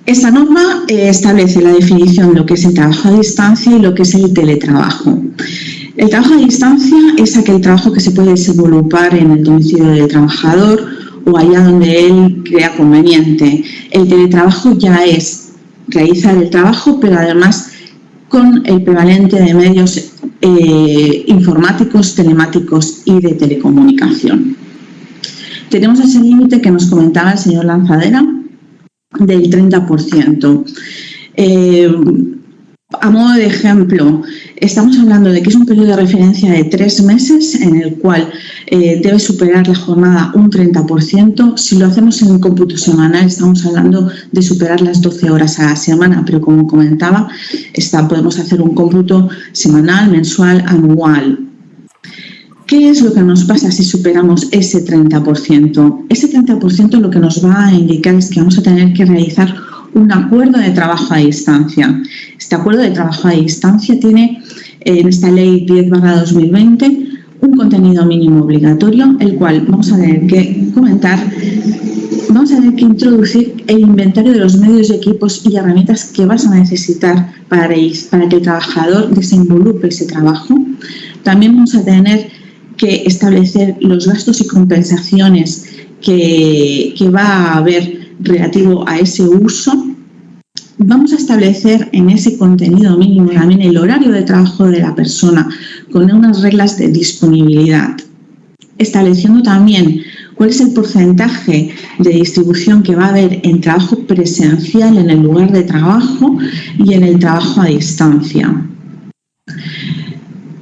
Speaker 1: Esta norma establece la definición de lo que es el trabajo a distancia y lo que es el teletrabajo. El trabajo a distancia es aquel trabajo que se puede desenvolupar en el domicilio del trabajador o allá donde él crea conveniente. El teletrabajo ya es realizar el trabajo, pero además con el prevalente de medios informáticos, telemáticos y de telecomunicación. Tenemos ese límite que nos comentaba el señor Lanzadera, del 30%. A modo de ejemplo, estamos hablando de que es un periodo de referencia de 3 meses en el cual debe superar la jornada un 30%. Si lo hacemos en un cómputo semanal, estamos hablando de superar las 12 horas a la semana, pero como comentaba, podemos hacer un cómputo semanal, mensual, anual. ¿Qué es lo que nos pasa si superamos ese 30%? Ese 30% lo que nos va a indicar es que vamos a tener que realizar un acuerdo de trabajo a distancia. Este acuerdo de trabajo a distancia tiene en esta Ley 10/2020 un contenido mínimo obligatorio, el cual vamos a tener que comentar. Vamos a tener que introducir el inventario de los medios, equipos y herramientas que vas a necesitar para que el trabajador desenvolupe ese trabajo. También vamos a tener que establecer los gastos y compensaciones que va a haber relativo a ese uso. Vamos a establecer en ese contenido mínimo también el horario de trabajo de la persona con unas reglas de disponibilidad, estableciendo también cuál es el porcentaje de distribución que va a haber en trabajo presencial en el lugar de trabajo y en el trabajo a distancia.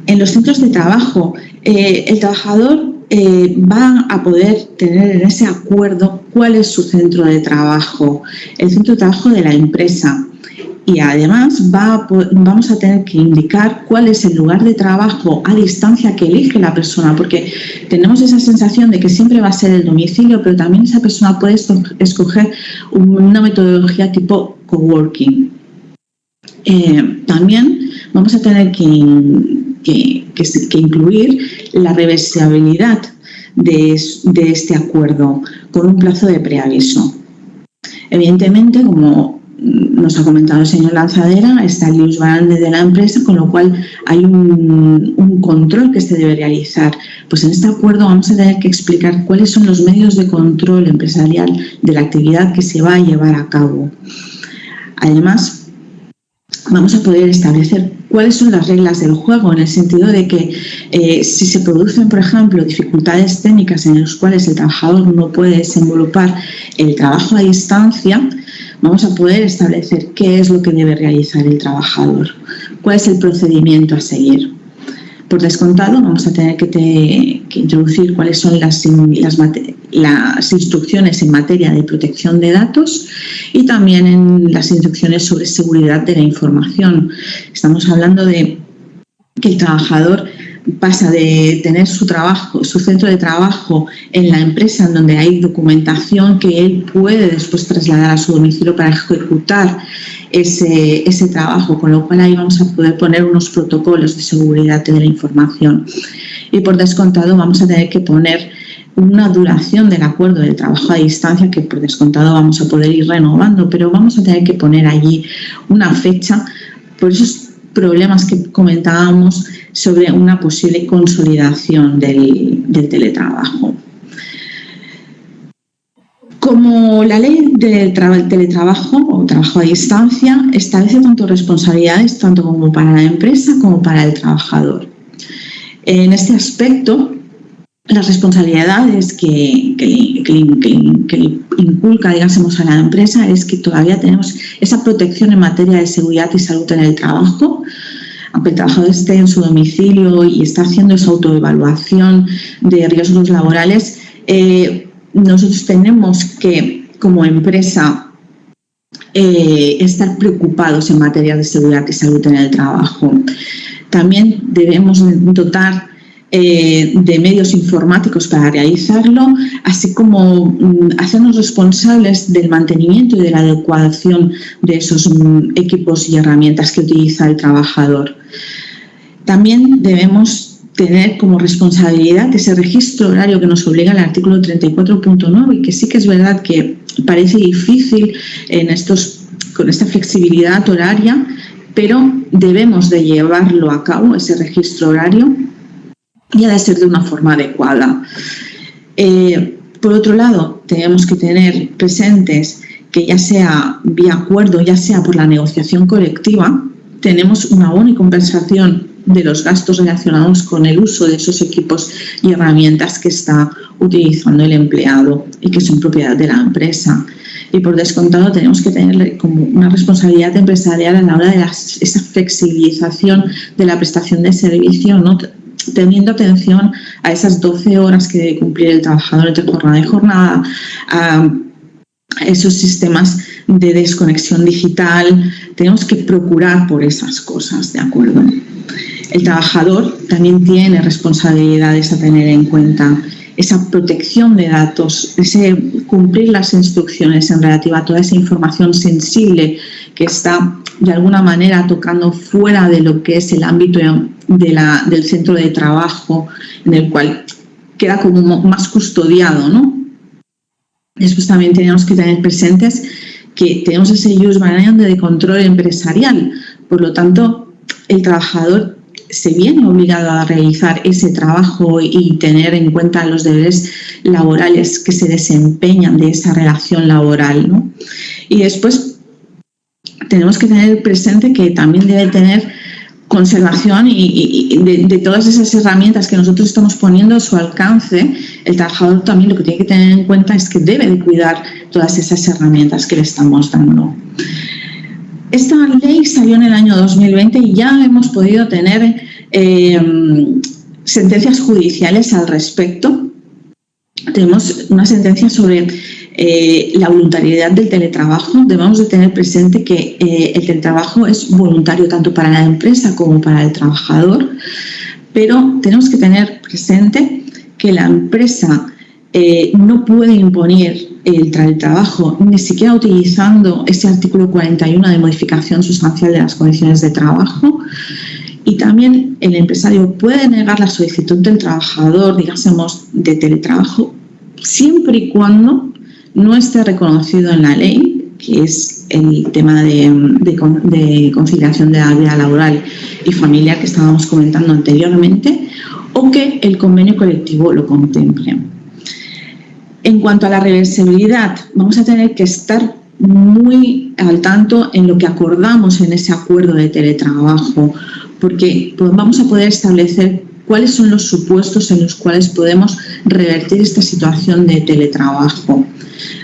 Speaker 1: En los centros de trabajo, el trabajador va a poder tener en ese acuerdo cuál es su centro de trabajo, el centro de trabajo de la empresa. Y además vamos a tener que indicar cuál es el lugar de trabajo a distancia que elige la persona, porque tenemos esa sensación de que siempre va a ser el domicilio, pero también esa persona puede escoger una metodología tipo coworking. También vamos a tener que incluir la reversibilidad de este acuerdo con un plazo de preaviso. Evidentemente, como nos ha comentado el señor Lanzadera, está el ius varandi de la empresa, con lo cual hay un control que se debe realizar. Pues en este acuerdo vamos a tener que explicar cuáles son los medios de control empresarial de la actividad que se va a llevar a cabo. Además, vamos a poder establecer cuáles son las reglas del juego, en el sentido de que si se producen, por ejemplo, dificultades técnicas en las cuales el trabajador no puede desenvolupar el trabajo a distancia, vamos a poder establecer qué es lo que debe realizar el trabajador, cuál es el procedimiento a seguir. Por descontado, vamos a tener que introducir cuáles son las instrucciones en materia de protección de datos y también en las instrucciones sobre seguridad de la información. Estamos hablando de que el trabajador pasa de tener su centro de trabajo en la empresa, en donde hay documentación que él puede después trasladar a su domicilio para ejecutar ese trabajo, con lo cual ahí vamos a poder poner unos protocolos de seguridad de la información. Y por descontado vamos a tener que poner una duración del acuerdo de trabajo a distancia, que por descontado vamos a poder ir renovando, pero vamos a tener que poner allí una fecha por esos problemas que comentábamos sobre una posible consolidación del teletrabajo. Como la ley del teletrabajo o trabajo a distancia establece tanto responsabilidades tanto como para la empresa como para el trabajador. En este aspecto, las responsabilidades que le inculca, digamos, a la empresa es que todavía tenemos esa protección en materia de seguridad y salud en el trabajo. Aunque el trabajador esté en su domicilio y está haciendo esa autoevaluación de riesgos laborales, nosotros tenemos que, como empresa, estar preocupados en materia de seguridad y salud en el trabajo. También debemos dotar de medios informáticos para realizarlo, así como hacernos responsables del mantenimiento y de la adecuación de esos equipos y herramientas que utiliza el trabajador. También debemos tener como responsabilidad ese registro horario que nos obliga el artículo 34.9 y que sí que es verdad que parece difícil con esta flexibilidad horaria, pero debemos de llevarlo a cabo, ese registro horario, y ha de ser de una forma adecuada. Por otro lado, tenemos que tener presentes que ya sea vía acuerdo, ya sea por la negociación colectiva, tenemos una abono y compensación de los gastos relacionados con el uso de esos equipos y herramientas que está utilizando el empleado y que son propiedad de la empresa. Y por descontado tenemos que tener como una responsabilidad empresarial a la hora de esa flexibilización de la prestación de servicio, ¿no?, teniendo atención a esas 12 horas que debe cumplir el trabajador entre jornada y jornada, a esos sistemas de desconexión digital. Tenemos que procurar por esas cosas, ¿de acuerdo? El trabajador también tiene responsabilidades a tener en cuenta, esa protección de datos, ese cumplir las instrucciones en relativa a toda esa información sensible que está de alguna manera tocando fuera de lo que es el ámbito del centro de trabajo, en el cual queda como más custodiado, ¿no? Después también tenemos que tener presentes que tenemos ese jus variandi de control empresarial, por lo tanto el trabajador se viene obligado a realizar ese trabajo y tener en cuenta los deberes laborales que se desempeñan de esa relación laboral, ¿no? Y después tenemos que tener presente que también debe tener conservación y de todas esas herramientas que nosotros estamos poniendo a su alcance. El trabajador también lo que tiene que tener en cuenta es que debe de cuidar todas esas herramientas que le estamos dando. Esta ley salió en el año 2020 y ya hemos podido tener sentencias judiciales al respecto. Tenemos una sentencia sobre la voluntariedad del teletrabajo. Debemos de tener presente que el teletrabajo es voluntario tanto para la empresa como para el trabajador, pero tenemos que tener presente que la empresa no puede imponer el teletrabajo, ni siquiera utilizando ese artículo 41 de modificación sustancial de las condiciones de trabajo. Y también el empresario puede negar la solicitud del trabajador, digásemos, de teletrabajo, siempre y cuando no esté reconocido en la ley, que es el tema de conciliación de la vida laboral y familiar que estábamos comentando anteriormente, o que el convenio colectivo lo contemple. En cuanto a la reversibilidad, vamos a tener que estar muy al tanto en lo que acordamos en ese acuerdo de teletrabajo, porque vamos a poder establecer cuáles son los supuestos en los cuales podemos revertir esta situación de teletrabajo,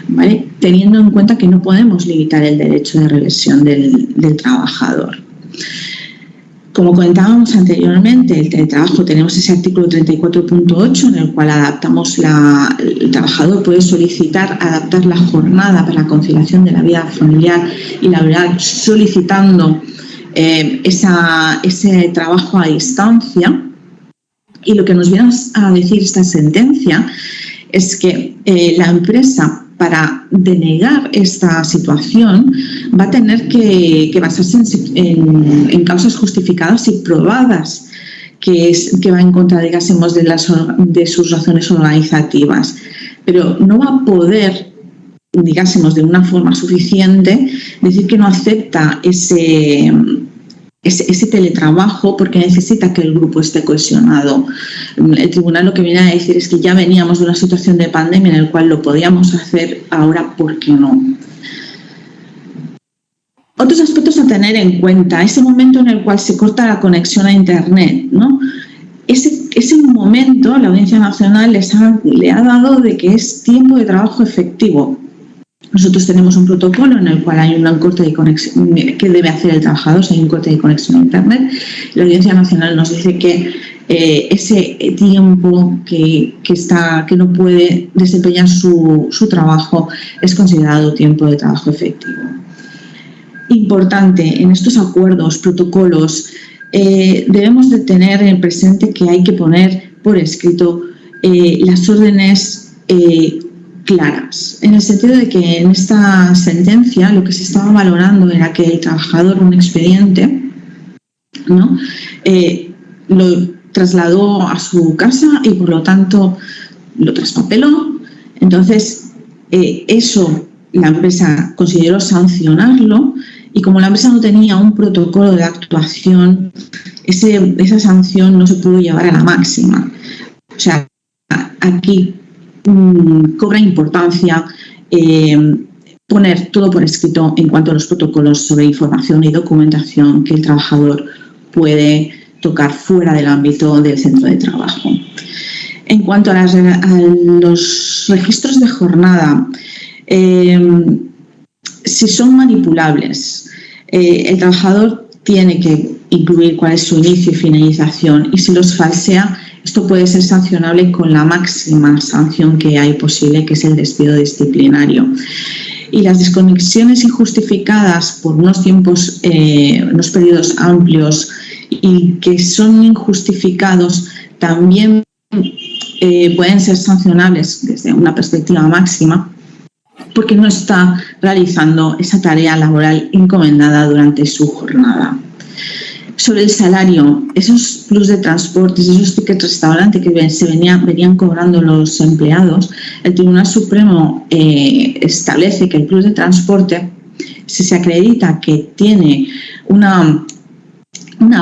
Speaker 1: ¿vale?, teniendo en cuenta que no podemos limitar el derecho de reversión del trabajador. Como comentábamos anteriormente, el teletrabajo, tenemos ese artículo 34.8 en el cual adaptamos el trabajador puede solicitar adaptar la jornada para la conciliación de la vida familiar y laboral, solicitando ese trabajo a distancia. Y lo que nos viene a decir esta sentencia es que la empresa, para denegar esta situación, va a tener que basarse en causas justificadas y probadas que va en contra, digásemos, de sus razones organizativas. Pero no va a poder, digásemos, de una forma suficiente, decir que no acepta ese teletrabajo porque necesita que el grupo esté cohesionado. El tribunal lo que viene a decir es que ya veníamos de una situación de pandemia en la cual lo podíamos hacer, ahora ¿por qué no? Otros aspectos a tener en cuenta, ese momento en el cual se corta la conexión a Internet, ¿no? Ese momento la Audiencia Nacional le ha dado de que es tiempo de trabajo efectivo. Nosotros tenemos un protocolo en el cual hay un corte de conexión que debe hacer el trabajador si hay un corte de conexión a Internet. La Audiencia Nacional nos dice que ese tiempo que no puede desempeñar su trabajo es considerado tiempo de trabajo efectivo. Importante, en estos acuerdos, protocolos, debemos de tener presente que hay que poner por escrito las órdenes claras, en el sentido de que en esta sentencia lo que se estaba valorando era que el trabajador, un expediente, ¿no?, lo trasladó a su casa y por lo tanto lo traspapeló. Entonces, eso la empresa consideró sancionarlo y como la empresa no tenía un protocolo de actuación, esa sanción no se pudo llevar a la máxima. O sea, aquí cobra importancia poner todo por escrito en cuanto a los protocolos sobre información y documentación que el trabajador puede tocar fuera del ámbito del centro de trabajo. En cuanto a los registros de jornada, si son manipulables, el trabajador tiene que incluir cuál es su inicio y finalización, y si los falsea, esto puede ser sancionable con la máxima sanción que hay posible, que es el despido disciplinario. Y las desconexiones injustificadas por unos tiempos, unos periodos amplios y que son injustificados también pueden ser sancionables desde una perspectiva máxima porque no está realizando esa tarea laboral encomendada durante su jornada. Sobre el salario, esos plus de transportes, esos tickets restaurante que venían cobrando los empleados, el Tribunal Supremo establece que el plus de transporte, si se acredita que tiene una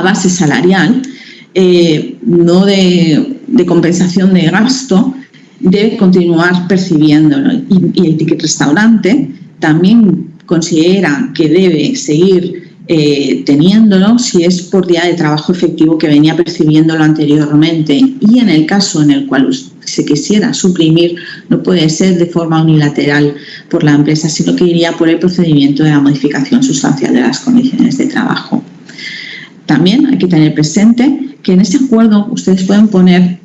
Speaker 1: base salarial, no de compensación de gasto, debe continuar percibiéndolo. Y el ticket restaurante también considera que debe seguir teniéndolo si es por día de trabajo efectivo que venía percibiéndolo anteriormente, y en el caso en el cual se quisiera suprimir no puede ser de forma unilateral por la empresa, sino que iría por el procedimiento de la modificación sustancial de las condiciones de trabajo. También hay que tener presente que en ese acuerdo ustedes pueden poner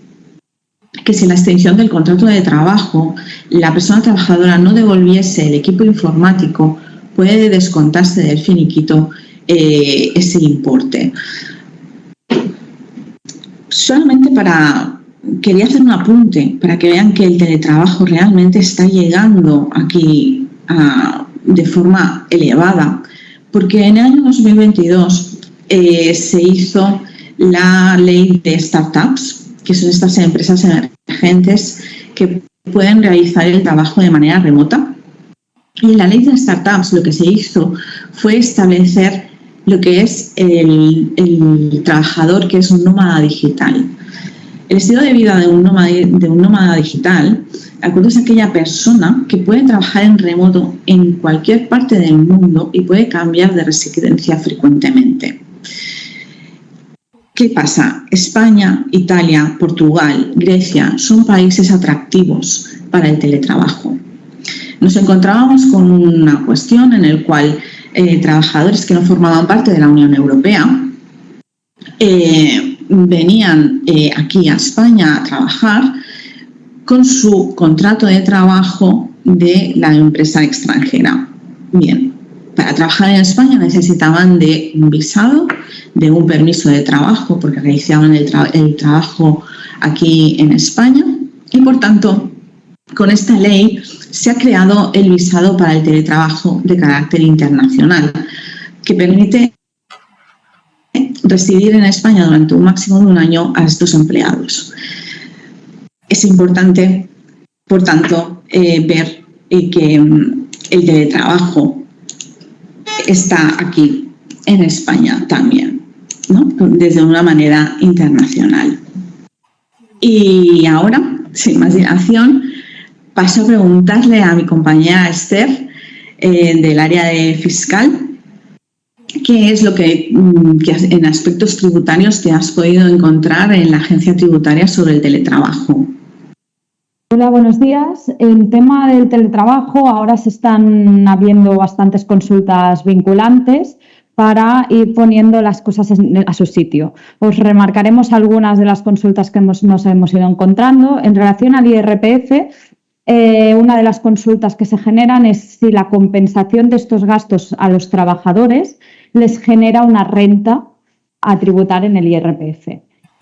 Speaker 1: que si en la extensión del contrato de trabajo la persona trabajadora no devolviese el equipo informático, puede descontarse del finiquito ese importe. Solamente quería hacer un apunte para que vean que el teletrabajo realmente está llegando aquí de forma elevada, porque en el año 2022 se hizo la ley de startups, que son estas empresas emergentes que pueden realizar el trabajo de manera remota. Y en la ley de startups lo que se hizo fue establecer lo que es el trabajador que es un nómada digital. El estilo de vida de un nómada digital, de acuerdo, es aquella persona que puede trabajar en remoto en cualquier parte del mundo y puede cambiar de residencia frecuentemente. ¿Qué pasa? España, Italia, Portugal, Grecia son países atractivos para el teletrabajo. Nos encontrábamos con una cuestión en la cual trabajadores que no formaban parte de la Unión Europea venían aquí a España a trabajar con su contrato de trabajo de la empresa extranjera. Bien, para trabajar en España necesitaban de un visado, de un permiso de trabajo, porque realizaban el trabajo aquí en España, y por tanto, con esta ley se ha creado el visado para el teletrabajo de carácter internacional, que permite residir en España durante un máximo de un año a estos empleados. Es importante, por tanto, ver que el teletrabajo está aquí en España también, ¿no? Desde una manera internacional. Y ahora, sin más dilación, paso a preguntarle a mi compañera Esther, del área de fiscal, qué es lo que en aspectos tributarios te has podido encontrar en la agencia tributaria sobre el teletrabajo.
Speaker 3: Hola, buenos días. En tema del teletrabajo, ahora se están habiendo bastantes consultas vinculantes para ir poniendo las cosas a su sitio. Os remarcaremos algunas de las consultas que nos hemos ido encontrando. En relación al IRPF, una de las consultas que se generan es si la compensación de estos gastos a los trabajadores les genera una renta a tributar en el IRPF.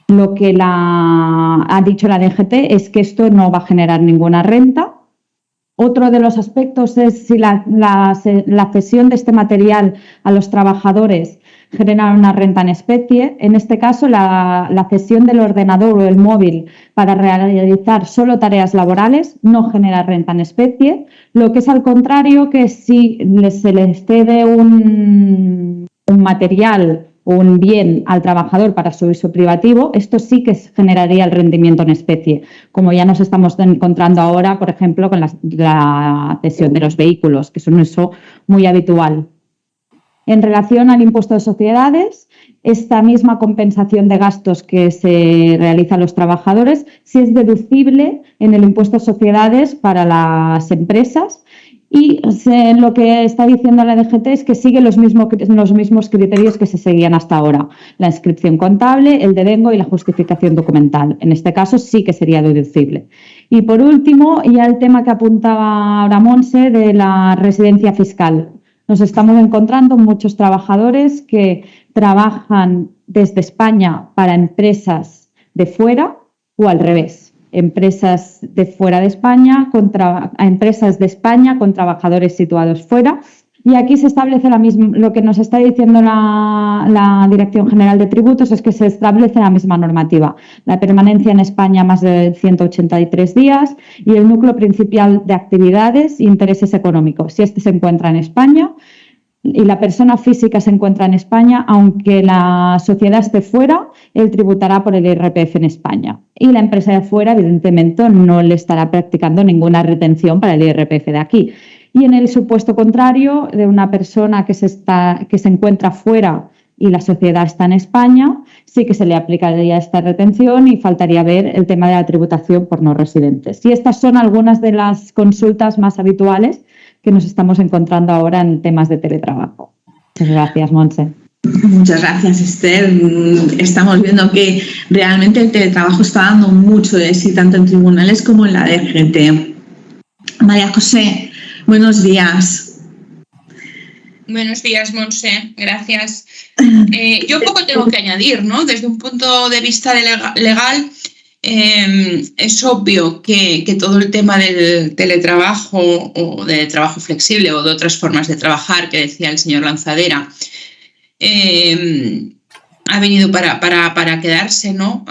Speaker 3: Lo que ha dicho la DGT es que esto no va a generar ninguna renta. Otro de los aspectos es si la cesión de este material a los trabajadores genera una renta en especie. En este caso, la cesión del ordenador o el móvil para realizar solo tareas laborales no genera renta en especie. Lo que es al contrario, que si se les cede un material o un bien al trabajador para su uso privativo, esto sí que generaría el rendimiento en especie, como ya nos estamos encontrando ahora, por ejemplo, con la cesión de los vehículos, que es un uso muy habitual. En relación al impuesto de sociedades, esta misma compensación de gastos que se realiza a los trabajadores sí es deducible en el impuesto de sociedades para las empresas. Y lo que está diciendo la DGT es que sigue los mismos criterios que se seguían hasta ahora. La inscripción contable, el devengo y la justificación documental. En este caso sí que sería deducible. Y por último, ya el tema que apuntaba ahora Montse de la residencia fiscal. Nos estamos encontrando muchos trabajadores que trabajan desde España para empresas de fuera o al revés. Empresas de fuera de España a empresas de España con trabajadores situados fuera. Y aquí se establece lo que nos está diciendo la Dirección General de Tributos es que se establece la misma normativa. La permanencia en España más de 183 días y el núcleo principal de actividades e intereses económicos. Si este se encuentra en España y la persona física se encuentra en España, aunque la sociedad esté fuera, él tributará por el IRPF en España. Y la empresa de fuera, evidentemente, no le estará practicando ninguna retención para el IRPF de aquí. Y en el supuesto contrario, de una persona que se encuentra fuera y la sociedad está en España, sí que se le aplicaría esta retención y faltaría ver el tema de la tributación por no residentes. Y estas son algunas de las consultas más habituales que nos estamos encontrando ahora en temas de teletrabajo. Muchas gracias, Montse.
Speaker 1: Muchas gracias, Esther. Estamos viendo que realmente el teletrabajo está dando mucho de sí, tanto en tribunales como en la DGT. María José, buenos días.
Speaker 4: Buenos días, Montse. Gracias. Yo poco tengo que añadir, ¿no? Desde un punto de vista legal, es obvio que todo el tema del teletrabajo o de trabajo flexible o de otras formas de trabajar que decía el señor Lanzadera ha venido para quedarse, ¿no?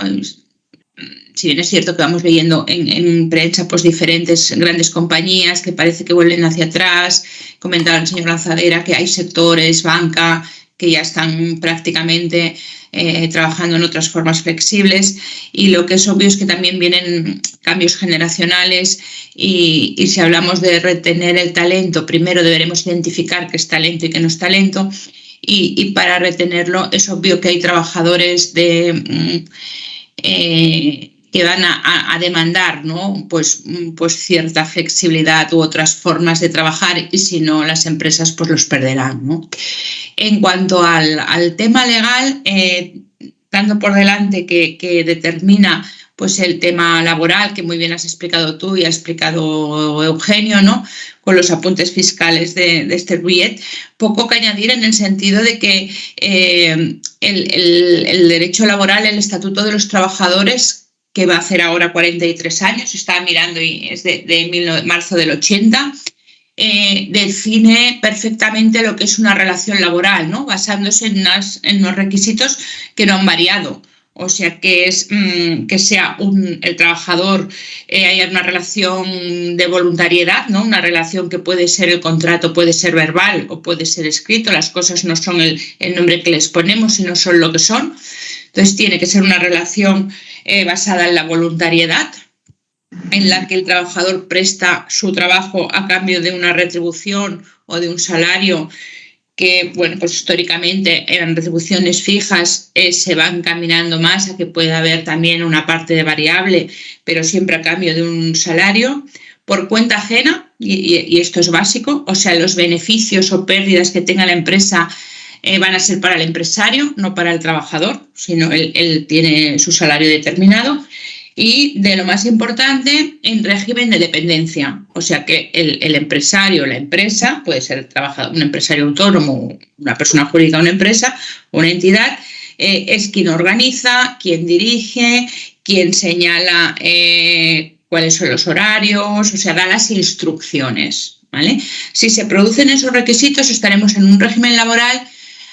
Speaker 4: Si bien es cierto que vamos leyendo en prensa pues diferentes grandes compañías que parece que vuelven hacia atrás, comentaba el señor Lanzadera que hay sectores, banca, que ya están prácticamente trabajando en otras formas flexibles, y lo que es obvio es que también vienen cambios generacionales y si hablamos de retener el talento, primero deberemos identificar qué es talento y qué no es talento, y para retenerlo es obvio que hay trabajadores que van a demandar, ¿no? pues cierta flexibilidad u otras formas de trabajar, y si no, las empresas pues los perderán, ¿no? En cuanto al tema legal, dando por delante que determina pues el tema laboral, que muy bien has explicado tú y ha explicado Eugenio, ¿no? Con los apuntes fiscales de Esther Bouillet, poco que añadir en el sentido de que el derecho laboral, el Estatuto de los Trabajadores, que va a hacer ahora 43 años, estaba mirando y es de marzo del 80, define perfectamente lo que es una relación laboral, ¿no? Basándose en unos requisitos que no han variado. O sea, que es que sea el trabajador, haya una relación de voluntariedad, ¿no? Una relación que puede ser, el contrato puede ser verbal o puede ser escrito, las cosas no son el nombre que les ponemos, sino son lo que son. Entonces tiene que ser una relación basada en la voluntariedad, en la que el trabajador presta su trabajo a cambio de una retribución o de un salario que, bueno, pues históricamente eran retribuciones fijas, se van caminando más a que pueda haber también una parte de variable, pero siempre a cambio de un salario, por cuenta ajena, y esto es básico, o sea, los beneficios o pérdidas que tenga la empresa van a ser para el empresario, no para el trabajador, sino él tiene su salario determinado. Y de lo más importante, en régimen de dependencia. O sea que el empresario, la empresa, puede ser un empresario autónomo, una persona jurídica, una empresa, una entidad, es quien organiza, quien dirige, quien señala cuáles son los horarios, o sea, da las instrucciones, ¿vale? Si se producen esos requisitos, estaremos en un régimen laboral,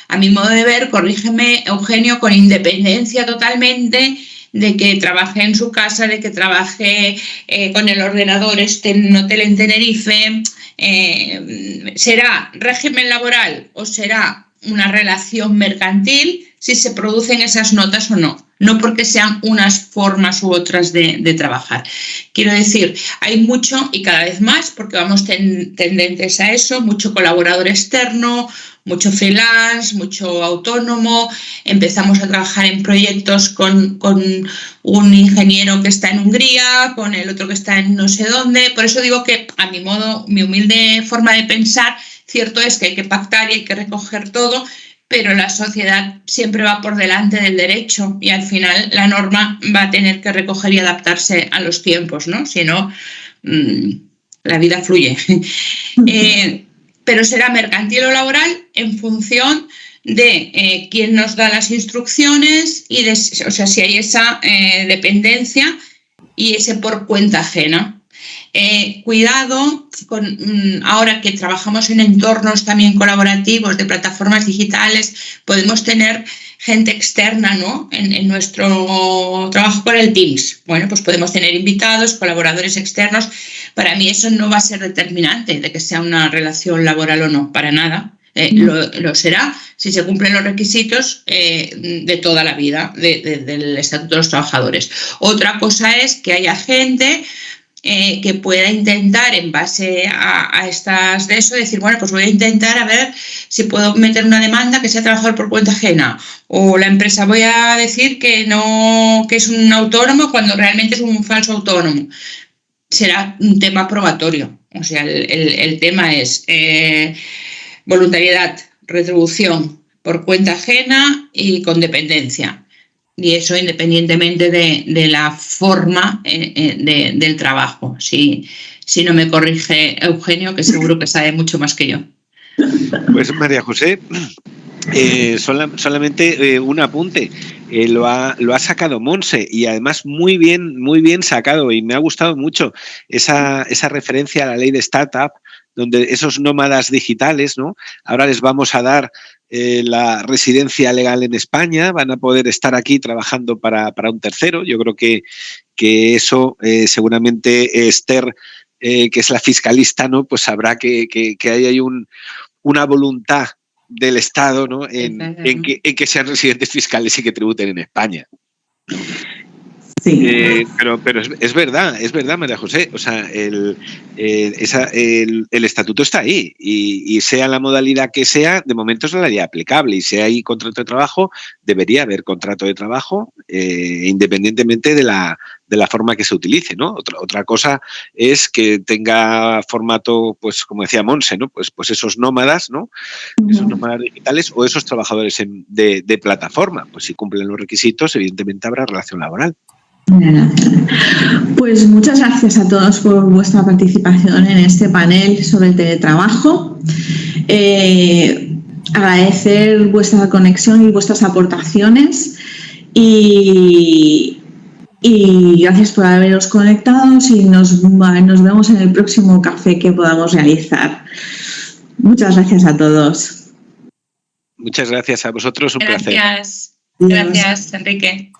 Speaker 4: a mi modo de ver, corrígeme, Eugenio, con independencia totalmente, de que trabaje en su casa, de que trabaje con el ordenador, esté en un hotel en Tenerife. ¿Será régimen laboral o será una relación mercantil si se producen esas notas o no? No porque sean unas formas u otras de trabajar. Quiero decir, hay mucho y cada vez más, porque vamos tendentes a eso, mucho colaborador externo, mucho freelance, mucho autónomo. Empezamos a trabajar en proyectos con un ingeniero que está en Hungría, con el otro que está en no sé dónde. Por eso digo que a mi modo, mi humilde forma de pensar, cierto es que hay que pactar y hay que recoger todo, pero la sociedad siempre va por delante del derecho y al final la norma va a tener que recoger y adaptarse a los tiempos, ¿no? Si no, la vida fluye. Pero será mercantil o laboral en función de quién nos da las instrucciones y o sea, si hay esa dependencia y ese por cuenta ajena. Cuidado ahora que trabajamos en entornos también colaborativos de plataformas digitales, podemos tener gente externa, ¿no? En nuestro trabajo con el Teams. Bueno, pues podemos tener invitados, colaboradores externos. Para mí eso no va a ser determinante de que sea una relación laboral o no, para nada. Lo será si se cumplen los requisitos de toda la vida del Estatuto de los Trabajadores. Otra cosa es que haya gente que pueda intentar en base a estas de eso, decir, bueno, pues voy a intentar a ver si puedo meter una demanda que sea trabajador por cuenta ajena, o la empresa voy a decir que no, que es un autónomo cuando realmente es un falso autónomo. Será un tema probatorio, o sea, el tema es voluntariedad, retribución por cuenta ajena y con dependencia. Y eso independientemente de la forma del trabajo. Si no me corrige Eugenio, que seguro que sabe mucho más que yo.
Speaker 2: Pues María José, solamente un apunte. Lo ha sacado Monse y además muy bien sacado, y me ha gustado mucho esa referencia a la ley de startup, donde esos nómadas digitales, ¿no? Ahora les vamos a dar la residencia legal en España, van a poder estar aquí trabajando para un tercero. Yo creo que eso seguramente Esther, que es la fiscalista, ¿no? Pues sabrá que hay una voluntad del Estado, ¿no? en que sean residentes fiscales y que tributen en España.
Speaker 1: Sí.
Speaker 2: Pero es verdad, María José. O sea, el estatuto está ahí y sea la modalidad que sea, de momento es la ley aplicable. Y si hay contrato de trabajo, debería haber contrato de trabajo independientemente de la forma que se utilice, ¿no? Otra cosa es que tenga formato, pues como decía Monse, ¿no? Pues esos nómadas, ¿no? Esos nómadas digitales o esos trabajadores de plataforma. Pues si cumplen los requisitos, evidentemente habrá relación laboral.
Speaker 1: Pues muchas gracias a todos por vuestra participación en este panel sobre el teletrabajo. Agradecer vuestra conexión y vuestras aportaciones y gracias por haberos conectado y nos vemos en el próximo café que podamos realizar. Muchas gracias a todos.
Speaker 2: Muchas gracias a vosotros, un placer.
Speaker 4: Gracias, Enrique.